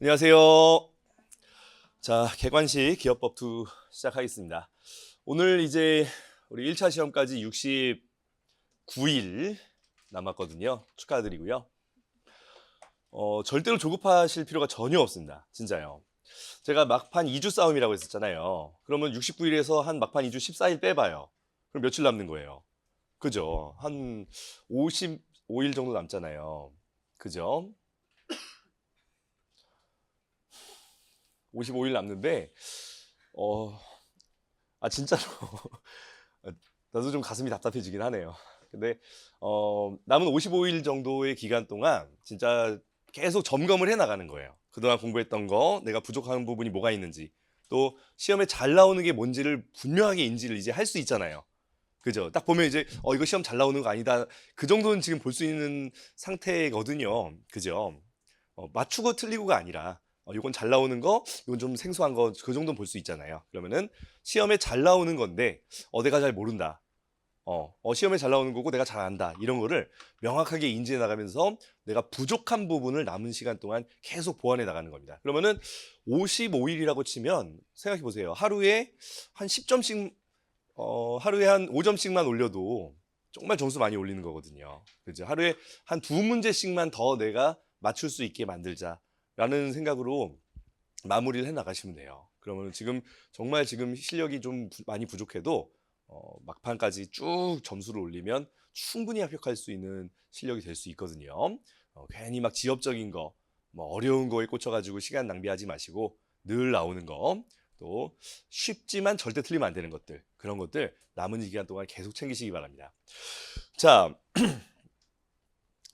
안녕하세요. 자, 객관식 기업법 2 시작하겠습니다. 오늘 이제 우리 1차 시험까지 69일 남았거든요. 축하드리고요. 절대로 조급하실 필요가 전혀 없습니다. 진짜요. 제가 막판 2주 싸움이라고 했었잖아요. 그러면 69일에서 한 막판 2주 14일 빼봐요. 그럼 며칠 남는 거예요? 그죠? 한 55일 정도 남잖아요. 그죠? 55일 남는데 진짜로 나도 좀 가슴이 답답해지긴 하네요. 근데 남은 55일 정도의 기간 동안 진짜 계속 점검을 해 나가는 거예요. 그동안 공부했던 거, 내가 부족한 부분이 뭐가 있는지, 또 시험에 잘 나오는 게 뭔지를 분명하게 인지를 이제 할 수 있잖아요. 그죠? 딱 보면 이제 이거 시험 잘 나오는 거 아니다. 그 정도는 지금 볼 수 있는 상태거든요. 그죠? 맞추고 틀리고가 아니라 이건 잘 나오는 거, 이건 좀 생소한 거, 그 정도는 볼 수 있잖아요. 그러면은 시험에 잘 나오는 건데 내가 잘 모른다. 시험에 잘 나오는 거고 내가 잘 안다. 이런 거를 명확하게 인지해 나가면서 내가 부족한 부분을 남은 시간 동안 계속 보완해 나가는 겁니다. 그러면은 55일이라고 치면 생각해 보세요. 하루에 한 10점씩 하루에 한 5점씩만 올려도 정말 점수 많이 올리는 거거든요. 그죠? 하루에 한 2문제씩만 더 내가 맞출 수 있게 만들자라는 생각으로 마무리를 해 나가시면 돼요. 그러면 지금 정말 지금 실력이 좀 많이 부족해도 막판까지 쭉 점수를 올리면 충분히 합격할 수 있는 실력이 될 수 있거든요. 괜히 막 지엽적인 거, 뭐 어려운 거에 꽂혀가지고 시간 낭비하지 마시고 늘 나오는 거, 또 쉽지만 절대 틀리면 안 되는 것들, 그런 것들 남은 기간 동안 계속 챙기시기 바랍니다. 자,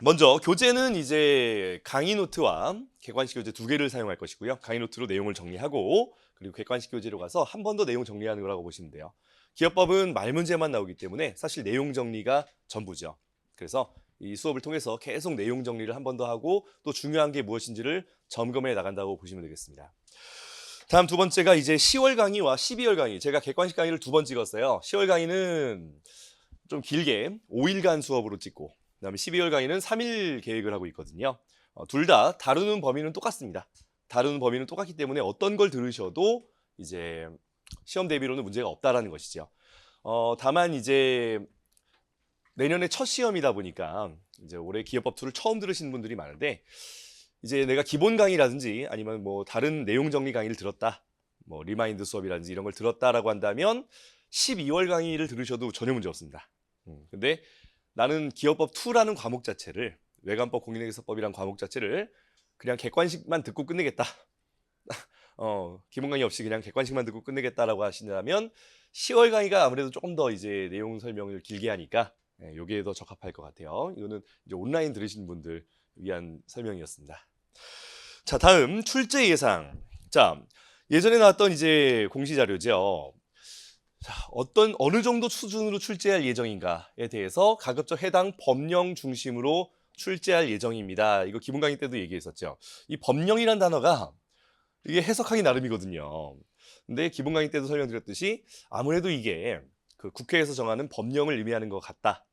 먼저 교재는 이제 강의 노트와 객관식 교재 두 개를 사용할 것이고요. 강의 노트로 내용을 정리하고, 그리고 객관식 교재로 가서 한 번 더 내용 정리하는 거라고 보시면 돼요. 기업법은 말문제만 나오기 때문에 사실 내용 정리가 전부죠. 그래서 이 수업을 통해서 계속 내용 정리를 한 번 더 하고, 또 중요한 게 무엇인지를 점검해 나간다고 보시면 되겠습니다. 다음 두 번째가 이제 10월 강의와 12월 강의. 제가 객관식 강의를 두 번 찍었어요. 10월 강의는 좀 길게 5일간 수업으로 찍고, 그다음에 12월 강의는 3일 계획을 하고 있거든요. 둘 다 다루는 범위는 똑같습니다. 다루는 범위는 똑같기 때문에 어떤 걸 들으셔도 이제 시험 대비로는 문제가 없다라는 것이죠. 다만 이제 내년에 첫 시험이다 보니까 이제 올해 기업법 2를 처음 들으시는 분들이 많은데, 이제 내가 기본 강의라든지 아니면 뭐 다른 내용 정리 강의를 들었다, 뭐 리마인드 수업이라든지 이런 걸 들었다라고 한다면 12월 강의를 들으셔도 전혀 문제 없습니다. 근데 나는 기업법 2라는 과목 자체를, 외관법 공인회계사법이라는 과목 자체를 그냥 객관식만 듣고 끝내겠다. 기본 강의 없이 그냥 객관식만 듣고 끝내겠다라고 하신다면 10월 강의가 아무래도 조금 더 이제 내용 설명을 길게 하니까 여기에 더 적합할 것 같아요. 이거는 이제 온라인 들으시는 분들 위한 설명이었습니다. 자, 다음 출제 예상. 자, 예전에 나왔던 이제 공시 자료죠. 자, 어느 정도 수준으로 출제할 예정인가에 대해서 가급적 해당 법령 중심으로 출제할 예정입니다. 이거 기본 강의 때도 얘기했었죠. 이 법령이란 단어가 이게 해석하기 나름이거든요. 근데 기본 강의 때도 설명드렸듯이 아무래도 이게 그 국회에서 정하는 법령을 의미하는 것 같다.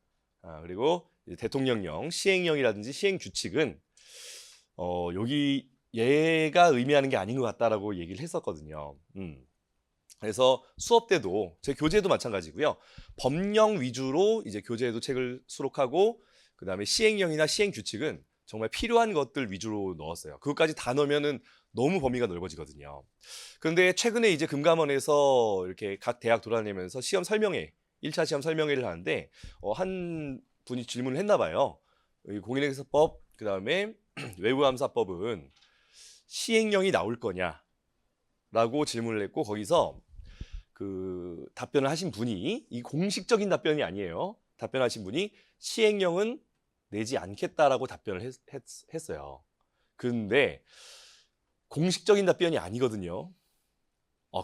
그리고 대통령령, 시행령이라든지 시행규칙은 여기 얘가 의미하는 게 아닌 것 같다라고 얘기를 했었거든요. 그래서 수업 때도 제 교재도 마찬가지고요. 법령 위주로 이제 교재에도 책을 수록하고, 그다음에 시행령이나 시행규칙은 정말 필요한 것들 위주로 넣었어요. 그것까지 다 넣으면은 너무 범위가 넓어지거든요. 그런데 최근에 이제 금감원에서 이렇게 각 대학 돌아다니면서 시험 설명회, 1차 시험 설명회를 하는데 한 분이 질문을 했나 봐요. 공인회계사법, 그다음에 외부감사법은 시행령이 나올 거냐라고 질문을 했고, 거기서 그 답변을 하신 분이, 이 공식적인 답변이 아니에요. 답변하신 분이 시행령은 내지 않겠다라고 답변을 했어요. 그런데 공식적인 답변이 아니거든요.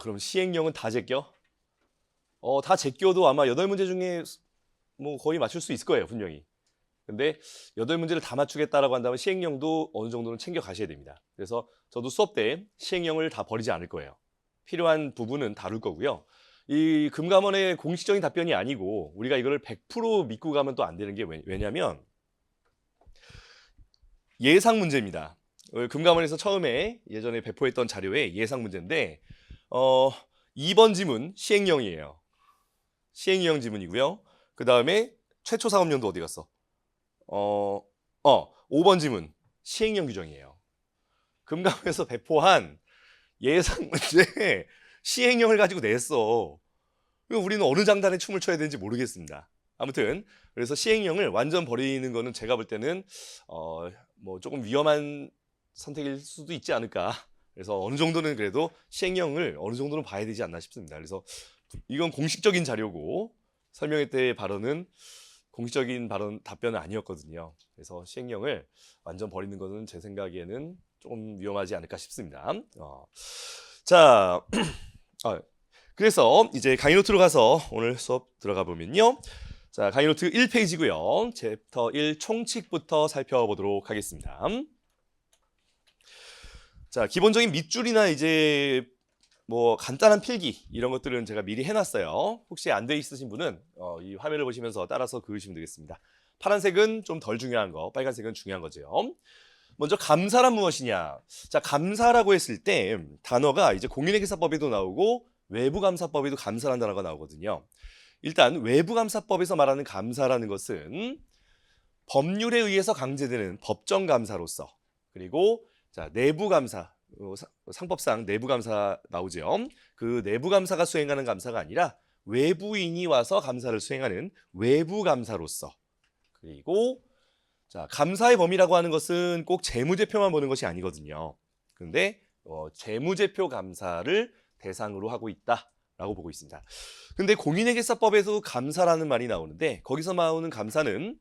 그럼 시행령은 다 제껴? 다 제껴도 아마 8문제 중에 뭐 거의 맞출 수 있을 거예요, 분명히. 근데 8문제를 다 맞추겠다라고 한다면 시행령도 어느 정도는 챙겨 가셔야 됩니다. 그래서 저도 수업 때 시행령을 다 버리지 않을 거예요. 필요한 부분은 다룰 거고요. 이 금감원의 공식적인 답변이 아니고 우리가 이거를 100% 믿고 가면 또 안 되는 게 왜냐면 예상 문제입니다. 금감원에서 처음에 예전에 배포했던 자료의 예상 문제인데 2번 지문 시행령이에요. 시행령 지문이고요. 그 다음에 최초 사업연도 어디 갔어? 5번 지문 시행령 규정이에요. 금감원에서 배포한 예상 문제 시행령을 가지고 냈어. 우리는 어느 장단에 춤을 춰야 되는지 모르겠습니다. 아무튼 그래서 시행령을 완전 버리는 거는 제가 볼 때는 뭐 조금 위험한 선택일 수도 있지 않을까. 그래서 어느 정도는 그래도 시행령을 어느 정도는 봐야 되지 않나 싶습니다. 그래서 이건 공식적인 자료고 설명회 때 발언은 공식적인 발언 답변은 아니었거든요. 그래서 시행령을 완전 버리는 것은 제 생각에는 조금 위험하지 않을까 싶습니다. 자, 그래서 이제 강의 노트로 가서 오늘 수업 들어가 보면요. 자, 강의 노트 1페이지고요. 챕터 1 총칙부터 살펴보도록 하겠습니다. 자, 기본적인 밑줄이나 이제 뭐 간단한 필기 이런 것들은 제가 미리 해놨어요. 혹시 안 돼 있으신 분은 이 화면을 보시면서 따라서 그으시면 되겠습니다. 파란색은 좀 덜 중요한 거, 빨간색은 중요한 거죠. 먼저 감사란 무엇이냐? 자, 감사라고 했을 때 단어가 이제 공인회계사법에도 나오고 외부감사법에도 감사라는 단어가 나오거든요. 일단 외부감사법에서 말하는 감사라는 것은 법률에 의해서 강제되는 법정감사로서, 그리고 자, 내부감사, 상법상 내부감사 나오죠. 그 내부감사가 수행하는 감사가 아니라 외부인이 와서 감사를 수행하는 외부감사로서, 그리고 자, 감사의 범위라고 하는 것은 꼭 재무제표만 보는 것이 아니거든요. 그런데 재무제표 감사를 대상으로 하고 있다라고 보고 있습니다. 근데 공인회계사법에도 감사라는 말이 나오는데 거기서 나오는 감사는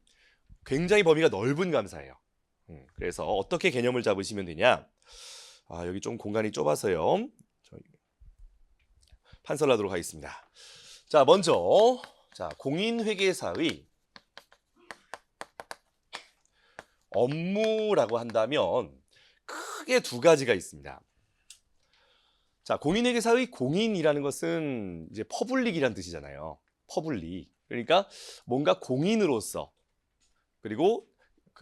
굉장히 범위가 넓은 감사예요. 그래서 어떻게 개념을 잡으시면 되냐? 여기 좀 공간이 좁아서요. 판설하도록 하겠습니다. 자, 먼저 자, 공인회계사의 업무라고 한다면 크게 두 가지가 있습니다. 자, 공인회계사의 공인이라는 것은 이제 퍼블릭이란 뜻이잖아요. 퍼블릭. 그러니까 뭔가 공인으로서, 그리고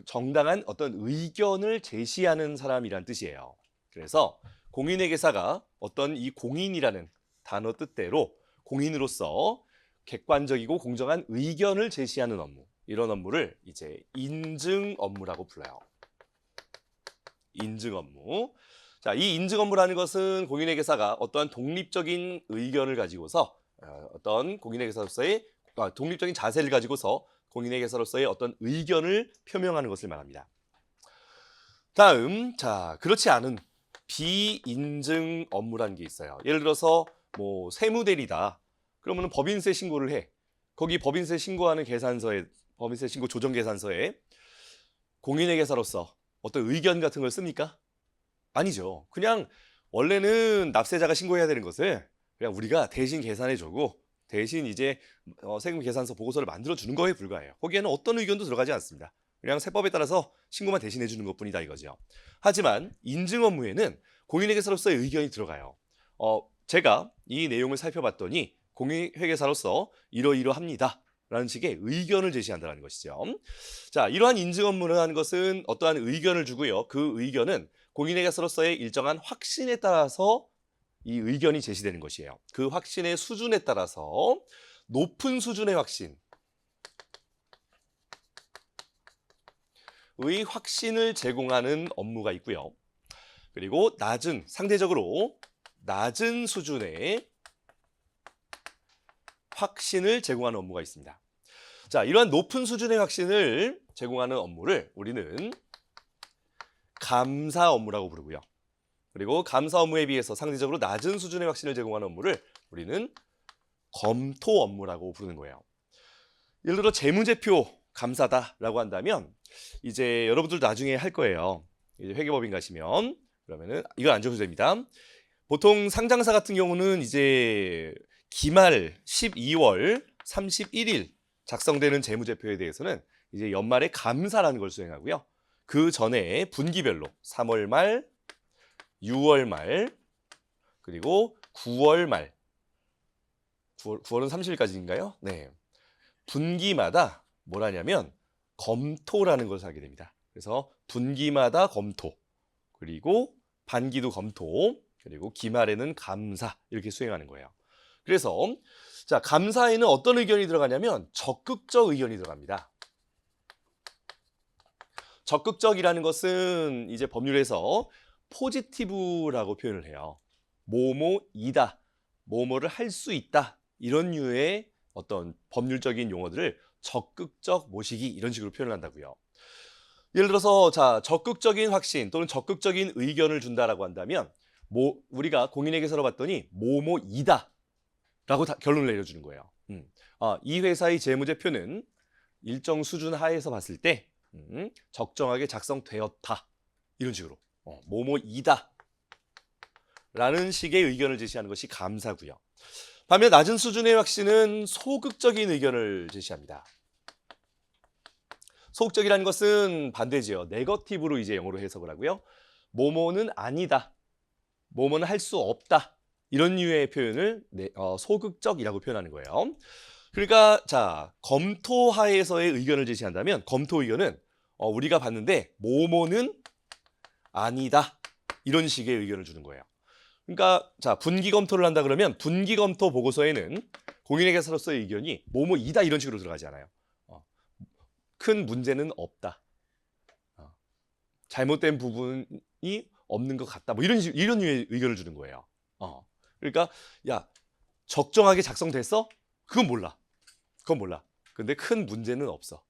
정당한 어떤 의견을 제시하는 사람이란 뜻이에요. 그래서 공인회계사가 어떤 이 공인이라는 단어 뜻대로 공인으로서 객관적이고 공정한 의견을 제시하는 업무, 이런 업무를 이제 인증 업무라고 불러요. 인증 업무. 자, 이 인증 업무라는 것은 공인회계사가 어떠한 독립적인 의견을 가지고서 어떤 공인회계사로서의 독립적인 자세를 가지고서 공인회계사로서의 어떤 의견을 표명하는 것을 말합니다. 다음, 자, 그렇지 않은 비인증 업무라는 게 있어요. 예를 들어서 뭐 세무대리다. 그러면 법인세 신고를 해. 거기 법인세 신고하는 계산서에, 법인세 신고 조정 계산서에 공인회계사로서 어떤 의견 같은 걸 씁니까? 아니죠. 그냥 원래는 납세자가 신고해야 되는 것을 그냥 우리가 대신 계산해주고 대신 이제 세금 계산서 보고서를 만들어 주는 거에 불과해요. 거기에는 어떤 의견도 들어가지 않습니다. 그냥 세법에 따라서 신고만 대신해 주는 것뿐이다 이거죠. 하지만 인증 업무에는 공인회계사로서의 의견이 들어가요. 제가 이 내용을 살펴봤더니 공인회계사로서 이러이러합니다 라는 식의 의견을 제시한다는 것이죠. 자, 이러한 인증 업무를 하는 것은 어떠한 의견을 주고요. 그 의견은 공인회계사로서의 일정한 확신에 따라서 이 의견이 제시되는 것이에요. 그 확신의 수준에 따라서 높은 수준의 확신, 의 확신을 제공하는 업무가 있고요. 그리고 상대적으로 낮은 수준의 확신을 제공하는 업무가 있습니다. 자, 이러한 높은 수준의 확신을 제공하는 업무를 우리는 감사 업무라고 부르고요. 그리고 감사 업무에 비해서 상대적으로 낮은 수준의 확신을 제공하는 업무를 우리는 검토 업무라고 부르는 거예요. 예를 들어 재무제표 감사다라고 한다면 이제 여러분들도 나중에 할 거예요. 이제 회계법인 가시면 그러면은 이건 안 적어도 됩니다. 보통 상장사 같은 경우는 이제 기말 12월 31일 작성되는 재무제표에 대해서는 이제 연말에 감사라는 걸 수행하고요. 그 전에 분기별로 3월 말, 6월 말, 그리고 9월 말, 9월은 30일까지인가요? 네. 분기마다 뭘 하냐면 검토라는 것을 하게 됩니다. 그래서 분기마다 검토, 그리고 반기도 검토, 그리고 기말에는 감사 이렇게 수행하는 거예요. 그래서 자, 감사에는 어떤 의견이 들어가냐면 적극적 의견이 들어갑니다. 적극적이라는 것은 이제 법률에서 포지티브라고 표현을 해요. 뭐뭐이다, 뭐뭐를 할 수 있다 이런 류의 어떤 법률적인 용어들을 적극적 모시기 이런 식으로 표현을 한다고요. 예를 들어서 자, 적극적인 확신 또는 적극적인 의견을 준다라고 한다면 우리가 공인회계사로 봤더니 뭐뭐이다 라고 결론을 내려주는 거예요. 이 회사의 재무제표는 일정 수준 하에서 봤을 때 적정하게 작성되었다 이런 식으로 뭐뭐이다 라는 식의 의견을 제시하는 것이 감사고요. 반면 낮은 수준의 확신은 소극적인 의견을 제시합니다. 소극적이라는 것은 반대지요. 네거티브로 이제 영어로 해석을 하고요. 뭐뭐는 아니다, 뭐뭐는 할 수 없다 이런 류의 표현을 소극적이라고 표현하는 거예요. 그러니까 자, 검토하에서의 의견을 제시한다면 검토 의견은 우리가 봤는데 뭐뭐는 아니다 이런 식의 의견을 주는 거예요. 그러니까 자, 분기 검토를 한다 그러면 분기 검토 보고서에는 공인회계사로서의 의견이 뭐뭐이다 이런 식으로 들어가지 않아요. 큰 문제는 없다. 잘못된 부분이 없는 것 같다. 뭐 이런 류의 의견을 주는 거예요. 그러니까 야, 적정하게 작성됐어? 그건 몰라. 근데 큰 문제는 없어.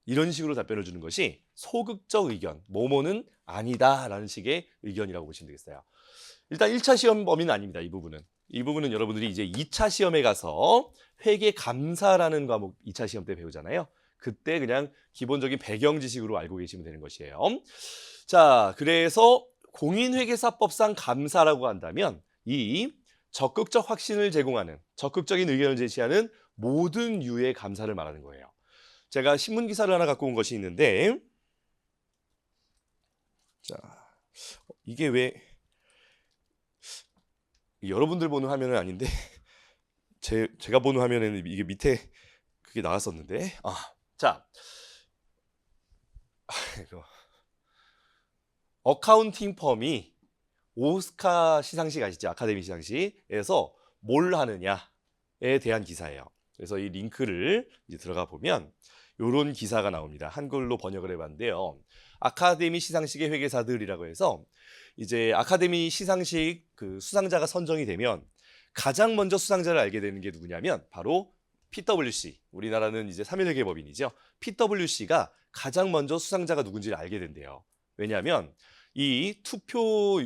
이런 식으로 답변을 주는 것이 소극적 의견, 뭐뭐는 아니다라는 식의 의견이라고 보시면 되겠어요. 일단 1차 시험 범위는 아닙니다. 이 부분은 여러분들이 이제 2차 시험에 가서 회계 감사라는 과목 2차 시험 때 배우잖아요. 그때 그냥 기본적인 배경 지식으로 알고 계시면 되는 것이에요. 자, 그래서 공인회계사법상 감사라고 한다면 이 적극적 확신을 제공하는, 적극적인 의견을 제시하는 모든 류의 감사를 말하는 거예요. 제가 신문 기사를 하나 갖고 온 것이 있는데, 자, 이게 왜 여러분들 보는 화면은 아닌데 제가 보는 화면에는 이게 밑에 그게 나왔었는데, 자, 어카운팅 펌이 오스카 시상식 아시죠? 아카데미 시상식에서 뭘 하느냐에 대한 기사예요. 그래서 이 링크를 이제 들어가 보면 이런 기사가 나옵니다. 한글로 번역을 해봤는데요. 아카데미 시상식의 회계사들이라고 해서 이제 아카데미 시상식 그 수상자가 선정이 되면 가장 먼저 수상자를 알게 되는 게 누구냐면 바로 PwC, 우리나라는 이제 3.1회 법인이죠. PwC가 가장 먼저 수상자가 누군지를 알게 된대요. 왜냐하면 이 투표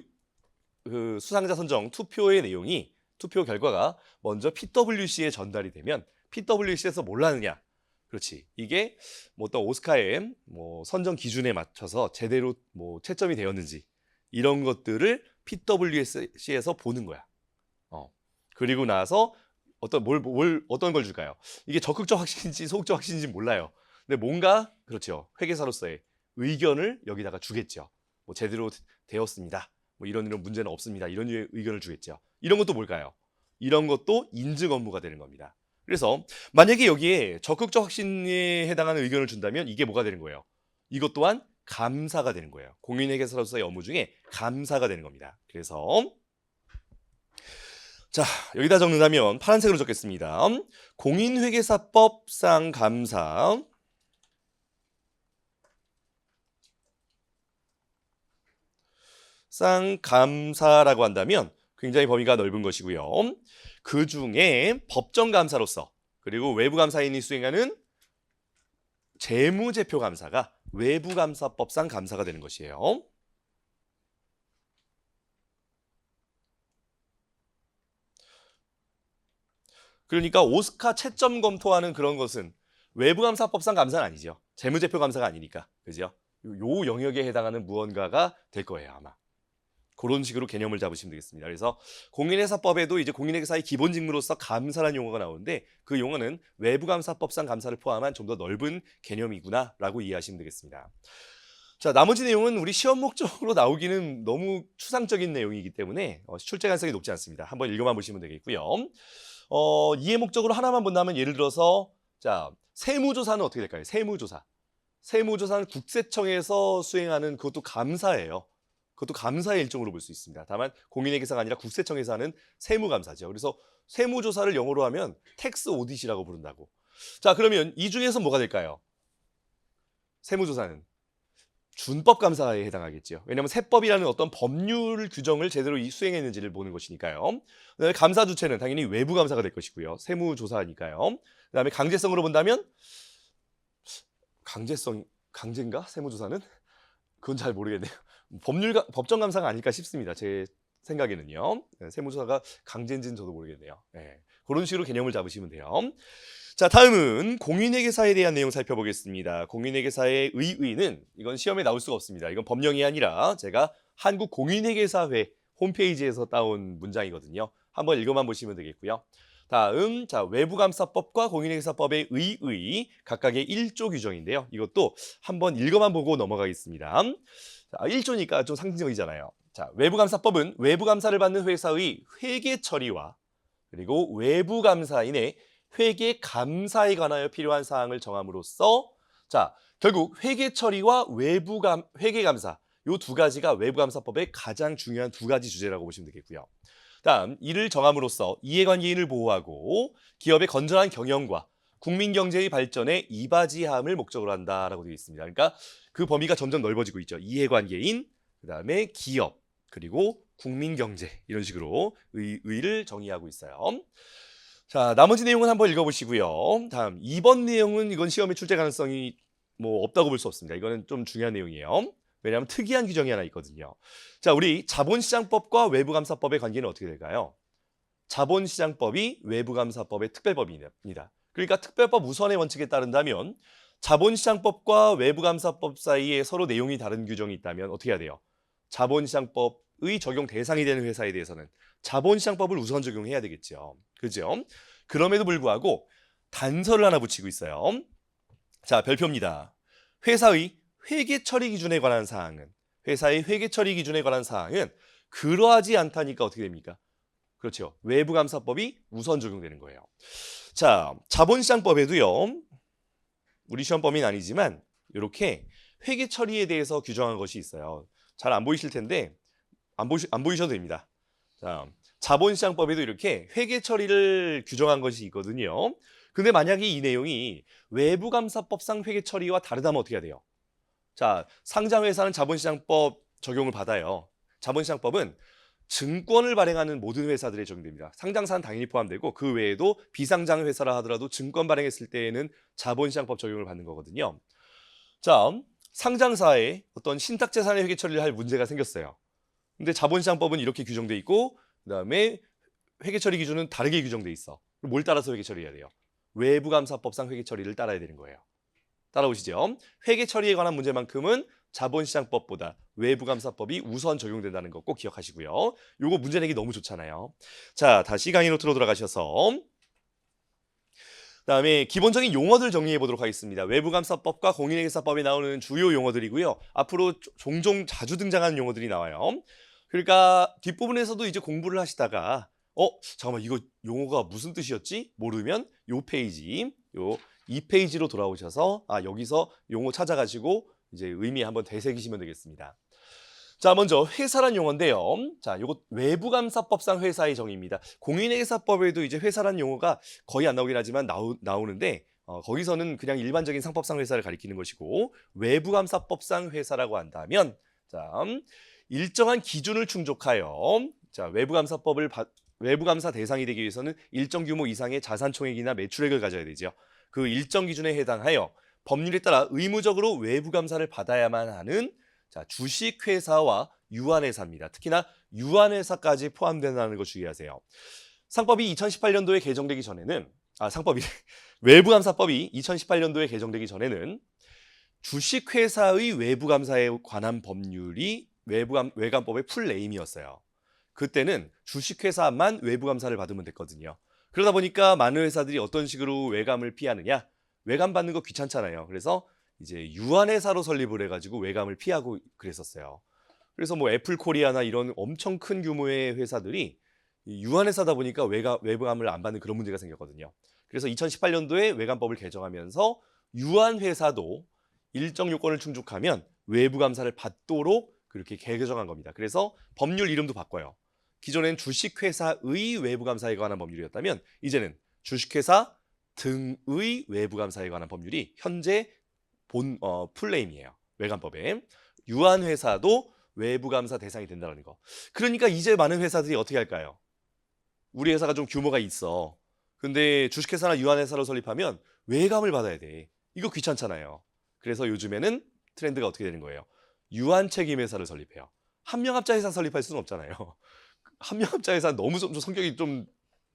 그 수상자 선정 투표의 내용이 투표 결과가 먼저 PwC에 전달이 되면 PwC에서 뭘 하느냐? 그렇지. 이게 뭐 어떤 오스카의 뭐 선정 기준에 맞춰서 제대로 뭐 채점이 되었는지 이런 것들을 PwC에서 보는 거야. 그리고 나서 어떤 걸 줄까요? 이게 적극적 확신인지 소극적 확신인지 몰라요. 근데 뭔가 그렇죠. 회계사로서의 의견을 여기다가 주겠죠. 뭐 제대로 되었습니다. 뭐 이런 문제는 없습니다. 이런 류의 의견을 주겠죠. 이런 것도 뭘까요? 이런 것도 인증 업무가 되는 겁니다. 그래서 만약에 여기에 적극적 확신에 해당하는 의견을 준다면 이게 뭐가 되는 거예요? 이것 또한 감사가 되는 거예요. 공인회계사로서의 업무 중에 감사가 되는 겁니다. 그래서 자, 여기다 적는다면 파란색으로 적겠습니다. 공인회계사법상 감사 감사라고 한다면 굉장히 범위가 넓은 것이고요. 그 중에 법정감사로서 그리고 외부감사인이 수행하는 재무제표감사가 외부감사법상 감사가 되는 것이에요. 그러니까 오스카 채점 검토하는 그런 것은 외부감사법상 감사는 아니죠. 재무제표감사가 아니니까. 그죠? 요 영역에 해당하는 무언가가 될 거예요, 아마. 그런 식으로 개념을 잡으시면 되겠습니다. 그래서 공인회사법에도 이제 공인회계사의 기본 직무로서 감사라는 용어가 나오는데 그 용어는 외부감사법상 감사를 포함한 좀 더 넓은 개념이구나라고 이해하시면 되겠습니다. 자, 나머지 내용은 우리 시험 목적으로 나오기는 너무 추상적인 내용이기 때문에 출제 가능성이 높지 않습니다. 한번 읽어만 보시면 되겠고요. 이해 목적으로 하나만 본다면 예를 들어서 자, 세무조사는 어떻게 될까요? 세무조사는 국세청에서 수행하는 그것도 감사예요. 그것도 감사의 일종으로 볼 수 있습니다. 다만 공인회계사가 아니라 국세청에서 하는 세무감사죠. 그래서 세무조사를 영어로 하면 텍스 오디시라고 부른다고. 자, 그러면 이 중에서 뭐가 될까요? 세무조사는 준법 감사에 해당하겠죠. 왜냐하면 세법이라는 어떤 법률 규정을 제대로 수행했는지를 보는 것이니까요. 그다음에 감사 주체는 당연히 외부 감사가 될 것이고요. 세무조사니까요. 그다음에 강제성으로 본다면 강제인가? 세무조사는? 그건 잘 모르겠네요. 법정 감사가 아닐까 싶습니다. 제 생각에는요. 세무조사가 강제인지는 저도 모르겠네요. 네, 그런 식으로 개념을 잡으시면 돼요. 자, 다음은 공인회계사에 대한 내용 살펴보겠습니다. 공인회계사의 의의는 이건 시험에 나올 수가 없습니다. 이건 법령이 아니라 제가 한국공인회계사회 홈페이지에서 따온 문장이거든요. 한번 읽어만 보시면 되겠고요. 다음, 자, 외부감사법과 공인회계사법의 의의 각각의 1조 규정인데요. 이것도 한번 읽어만 보고 넘어가겠습니다. 자, 1조니까 좀 상징적이잖아요. 자, 외부감사법은 외부감사를 받는 회사의 회계 처리와 그리고 외부감사인의 회계 감사에 관하여 필요한 사항을 정함으로써, 자, 결국 회계 처리와 회계 감사, 요 두 가지가 외부감사법의 가장 중요한 두 가지 주제라고 보시면 되겠고요. 다음, 이를 정함으로써 이해관계인을 보호하고 기업의 건전한 경영과 국민 경제의 발전에 이바지함을 목적으로 한다라고 되어 있습니다. 그러니까 그 범위가 점점 넓어지고 있죠. 이해관계인, 그다음에 기업, 그리고 국민 경제, 이런 식으로 의의를 정의하고 있어요. 자, 나머지 내용은 한번 읽어보시고요. 다음 2번 내용은 이건 시험에 출제 가능성이 뭐 없다고 볼 수 없습니다. 이거는 좀 중요한 내용이에요. 왜냐하면 특이한 규정이 하나 있거든요. 자, 우리 자본시장법과 외부감사법의 관계는 어떻게 될까요? 자본시장법이 외부감사법의 특별법입니다. 그러니까 특별법 우선의 원칙에 따른다면 자본시장법과 외부감사법 사이에 서로 내용이 다른 규정이 있다면 어떻게 해야 돼요? 자본시장법의 적용 대상이 되는 회사에 대해서는 자본시장법을 우선 적용해야 되겠죠. 그죠? 그럼에도 불구하고 단서를 하나 붙이고 있어요. 자, 별표입니다. 회사의 회계 처리 기준에 관한 사항은, 회사의 회계 처리 기준에 관한 사항은 그러하지 않다니까 어떻게 됩니까? 그렇죠. 외부감사법이 우선 적용되는 거예요. 자, 자본시장법에도요, 우리 시험 범위는 아니지만 이렇게 회계 처리에 대해서 규정한 것이 있어요. 잘 안 보이실 텐데 안 보이셔도 됩니다. 자, 자본시장법에도 이렇게 회계 처리를 규정한 것이 있거든요. 근데 만약에 이 내용이 외부감사법상 회계 처리와 다르다면 어떻게 해야 돼요? 자, 상장회사는 자본시장법 적용을 받아요. 자본시장법은 증권을 발행하는 모든 회사들에 적용됩니다. 상장사는 당연히 포함되고 그 외에도 비상장 회사라 하더라도 증권 발행했을 때에는 자본시장법 적용을 받는 거거든요. 자, 상장사의 어떤 신탁재산의 회계 처리를 할 문제가 생겼어요. 근데 자본시장법은 이렇게 규정돼 있고 그다음에 회계 처리 기준은 다르게 규정돼 있어. 그럼 뭘 따라서 회계 처리해야 돼요? 외부감사법상 회계 처리를 따라야 되는 거예요. 따라오시죠? 회계 처리에 관한 문제만큼은 자본시장법보다 외부감사법이 우선 적용된다는 거 꼭 기억하시고요. 요거 문제 내기 너무 좋잖아요. 자, 다시 강의 노트로 돌아가셔서 그다음에 기본적인 용어들 정리해 보도록 하겠습니다. 외부감사법과 공인회계사법에 나오는 주요 용어들이고요. 앞으로 종종 자주 등장하는 용어들이 나와요. 그러니까 뒷부분에서도 이제 공부를 하시다가 잠깐만 이거 용어가 무슨 뜻이었지? 모르면 요 페이지, 요 2페이지로 돌아오셔서 여기서 용어 찾아가시고 이제 의미 한번 되새기시면 되겠습니다. 자, 먼저 회사란 용어인데요. 자, 요거 외부감사법상 회사의 정의입니다. 공인회계사법에도 이제 회사란 용어가 거의 안 나오긴 하지만 나오는데 거기서는 그냥 일반적인 상법상 회사를 가리키는 것이고 외부감사법상 회사라고 한다면 자, 일정한 기준을 충족하여 자, 외부감사 대상이 되기 위해서는 일정 규모 이상의 자산 총액이나 매출액을 가져야 되죠. 그 일정 기준에 해당하여 법률에 따라 의무적으로 외부감사를 받아야만 하는 자, 주식회사와 유한회사입니다. 특히나 유한회사까지 포함된다는 거 주의하세요. 상법이 2018년도에 개정되기 전에는 외부감사법이 2018년도에 개정되기 전에는 주식회사의 외부감사에 관한 법률이 외감법의 풀네임이었어요. 그때는 주식회사만 외부감사를 받으면 됐거든요. 그러다 보니까 많은 회사들이 어떤 식으로 외감을 피하느냐? 외감 받는 거 귀찮잖아요. 그래서 이제 유한회사로 설립을 해가지고 외감을 피하고 그랬었어요. 그래서 뭐 애플코리아나 이런 엄청 큰 규모의 회사들이 유한회사다 보니까 외감을 안 받는 그런 문제가 생겼거든요. 그래서 2018년도에 외감법을 개정하면서 유한회사도 일정 요건을 충족하면 외부감사를 받도록 그렇게 개정한 겁니다. 그래서 법률 이름도 바꿔요. 기존엔 주식회사의 외부감사에 관한 법률이었다면 이제는 주식회사 등의 외부감사에 관한 법률이 현재 풀네임이에요. 외감법에. 유한회사도 외부감사 대상이 된다는 거. 그러니까 이제 많은 회사들이 어떻게 할까요? 우리 회사가 좀 규모가 있어. 근데 주식회사나 유한회사로 설립하면 외감을 받아야 돼. 이거 귀찮잖아요. 그래서 요즘에는 트렌드가 어떻게 되는 거예요? 유한책임회사를 설립해요. 한명합자회사 설립할 수는 없잖아요. 한명합자회사 너무 좀 성격이 좀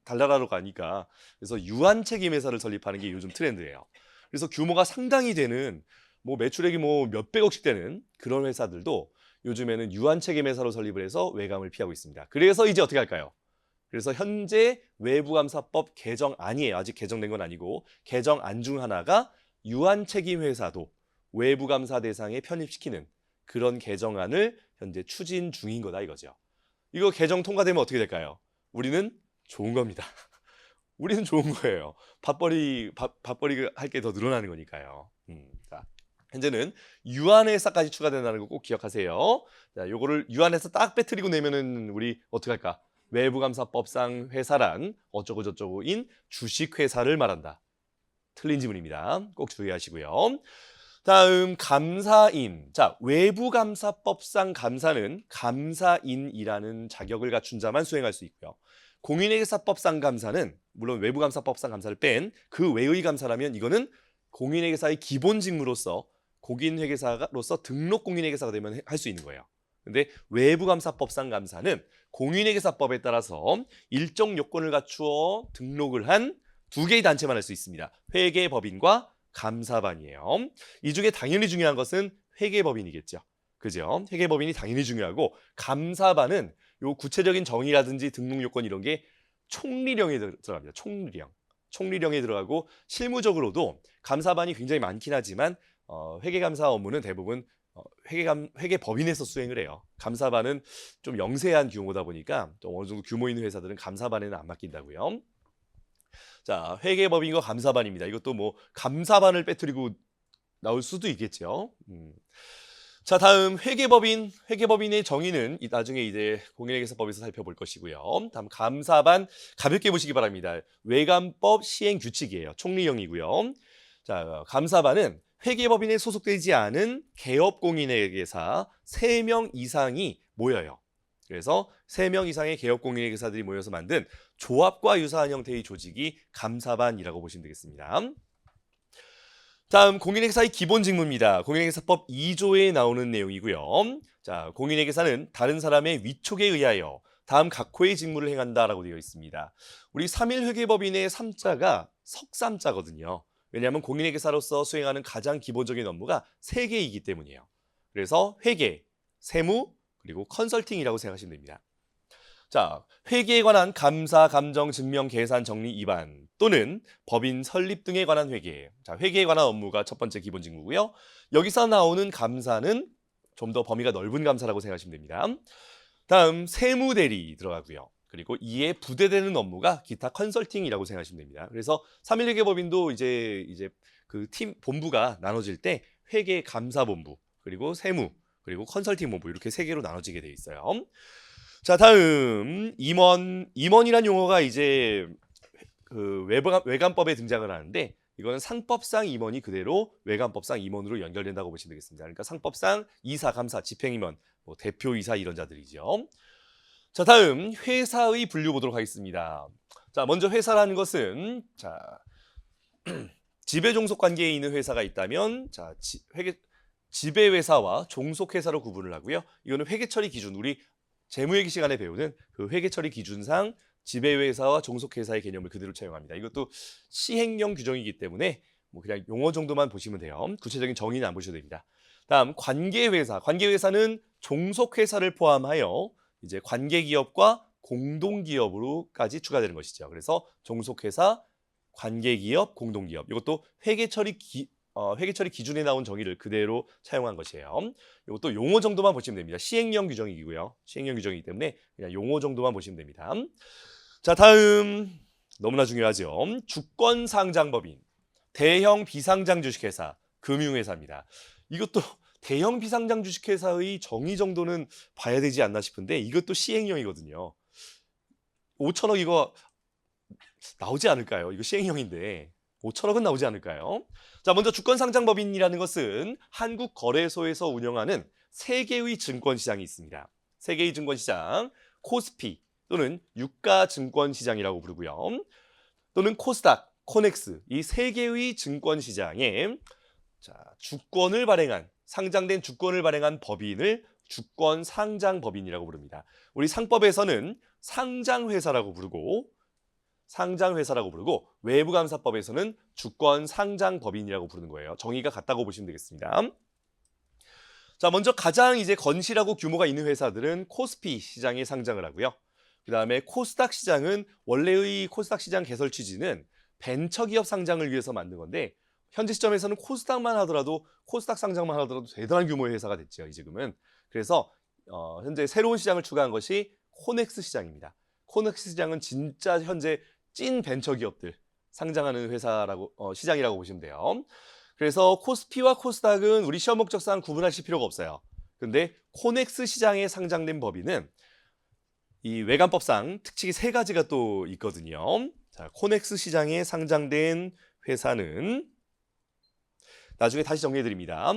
달달하러 가니까. 그래서 유한책임회사를 설립하는 게 요즘 트렌드예요. 그래서 규모가 상당히 되는 뭐 매출액이 뭐 몇백억씩 되는 그런 회사들도 요즘에는 유한책임회사로 설립을 해서 외감을 피하고 있습니다. 그래서 이제 어떻게 할까요? 그래서 현재 외부감사법 개정안이에요. 아직 개정된 건 아니고 개정안 중 하나가 유한책임회사도 외부감사 대상에 편입시키는 그런 개정안을 현재 추진 중인 거다 이거죠. 이거 개정 통과되면 어떻게 될까요? 우리는 좋은 겁니다. 우리는 좋은 거예요. 밥벌이 할 게 더 늘어나는 거니까요. 자, 현재는 유한회사까지 추가된다는 거 꼭 기억하세요. 자, 요거를 유한회사 딱 빼뜨리고 내면은 우리 어떻게 할까? 외부감사법상 회사란 어쩌고 저쩌고인 주식회사를 말한다. 틀린 지문입니다. 꼭 주의하시고요. 다음 감사인. 자, 외부감사법상 감사는 감사인이라는 자격을 갖춘 자만 수행할 수 있고요. 공인회계사법상 감사는 물론 외부감사법상 감사를 뺀 그 외의 감사라면 이거는 공인회계사의 기본 직무로서 공인회계사로서 등록 공인회계사가 되면 할 수 있는 거예요. 근데 외부감사법상 감사는 공인회계사법에 따라서 일정 요건을 갖추어 등록을 한 두 개의 단체만 할 수 있습니다. 회계법인과 감사반이에요. 이 중에 당연히 중요한 것은 회계법인이겠죠. 그죠? 회계법인이 당연히 중요하고 감사반은 요 구체적인 정의라든지 등록 요건 이런 게 총리령에 들어갑니다. 총리령에 들어가고 실무적으로도 감사반이 굉장히 많긴 하지만 회계감사 업무는 대부분 회계법인에서 수행을 해요. 감사반은 좀 영세한 규모다 보니까 또 어느 정도 규모 있는 회사들은 감사반에는 안 맡긴다고요. 자, 회계법인과 감사반입니다. 이것도 뭐 감사반을 빼뜨리고 나올 수도 있겠죠. 자, 다음 회계법인의 정의는 나중에 이제 공인회계사법에서 살펴볼 것이고요. 다음 감사반 가볍게 보시기 바랍니다. 외감법 시행 규칙이에요. 총리령이고요. 자, 감사반은 회계법인에 소속되지 않은 개업공인회계사 3명 이상이 모여요. 그래서 3명 이상의 개업공인회계사들이 모여서 만든 조합과 유사한 형태의 조직이 감사반이라고 보시면 되겠습니다. 다음 공인회계사의 기본 직무입니다. 공인회계사법 2조에 나오는 내용이고요. 자, 공인회계사는 다른 사람의 위촉에 의하여 다음 각호의 직무를 행한다라고 되어 있습니다. 우리 3일 회계법인의 3자가 석삼자거든요. 왜냐하면 공인회계사로서 수행하는 가장 기본적인 업무가 3개이기 때문이에요. 그래서 회계, 세무, 그리고 컨설팅이라고 생각하시면 됩니다. 자, 회계에 관한 감사, 감정, 증명, 계산, 정리, 입안 또는 법인 설립 등에 관한 회계. 자, 회계에 관한 업무가 첫 번째 기본 직무고요. 여기서 나오는 감사는 좀 더 범위가 넓은 감사라고 생각하시면 됩니다. 다음 세무대리 들어가고요. 그리고 이에 부대되는 업무가 기타 컨설팅이라고 생각하시면 됩니다. 그래서 3일 회계법인도 이제 그 팀 본부가 나눠질 때 회계 감사본부, 그리고 세무, 그리고 컨설팅 본부 이렇게 3개로 나눠지게 되어 있어요. 자, 다음 임원이란 용어가 이제 그 외감법에 등장을 하는데 이거는 상법상 임원이 그대로 외감법상 임원으로 연결된다고 보시면 되겠습니다. 그러니까 상법상 이사, 감사, 집행임원, 뭐 대표이사 이런 자들이죠. 자, 다음 회사의 분류 보도록 하겠습니다. 자, 먼저 회사라는 것은 자 지배 종속 관계에 있는 회사가 있다면 자 지배 회사와 종속 회사로 구분을 하고요. 이거는 회계 처리 기준 우리 재무회계 시간에 배우는 그 회계 처리 기준상 지배회사와 종속회사의 개념을 그대로 채용합니다. 이것도 시행령 규정이기 때문에 뭐 그냥 용어 정도만 보시면 돼요. 구체적인 정의는 안 보셔도 됩니다. 다음 관계회사. 관계회사는 종속회사를 포함하여 이제 관계기업과 공동기업으로까지 추가되는 것이죠. 그래서 종속회사, 관계기업, 공동기업. 이것도 회계 처리 기준에 나온 정의를 그대로 차용한 것이에요. 이것도 용어 정도만 보시면 됩니다. 시행령 규정이고요. 시행령 규정이기 때문에 그냥 용어 정도만 보시면 됩니다. 자, 다음 너무나 중요하죠. 주권상장법인, 대형 비상장 주식회사, 금융회사입니다. 이것도 대형 비상장 주식회사의 정의 정도는 봐야 되지 않나 싶은데 이것도 시행령이거든요. 5천억 이거 나오지 않을까요? 이거 시행령인데 5천억은 나오지 않을까요? 자, 먼저 주권상장법인이라는 것은 한국거래소에서 운영하는 세 개의 증권시장이 있습니다. 세 개의 증권시장, 코스피 또는 유가증권시장이라고 부르고요. 또는 코스닥, 코넥스 이 세 개의 증권시장에 주권을 발행한 상장된 주권을 발행한 법인을 주권상장법인이라고 부릅니다. 우리 상법에서는 상장회사라고 부르고 외부감사법에서는 주권상장법인이라고 부르는 거예요. 정의가 같다고 보시면 되겠습니다. 자, 먼저 가장 이제 건실하고 규모가 있는 회사들은 코스피 시장에 상장을 하고요. 그 다음에 코스닥 시장은 원래의 코스닥 시장 개설 취지는 벤처기업 상장을 위해서 만든 건데 현재 시점에서는 코스닥 상장만 하더라도 대단한 규모의 회사가 됐죠. 지금은. 그래서 현재 새로운 시장을 추가한 것이 코넥스 시장입니다. 코넥스 시장은 진짜 현재 찐 벤처기업들 상장하는 시장이라고 보시면 돼요. 그래서 코스피와 코스닥은 우리 시험 목적상 구분하실 필요가 없어요. 근데 코넥스 시장에 상장된 법인은 이 외관법상 특칙이 세 가지가 또 있거든요. 자, 코넥스 시장에 상장된 회사는 나중에 다시 정리해 드립니다.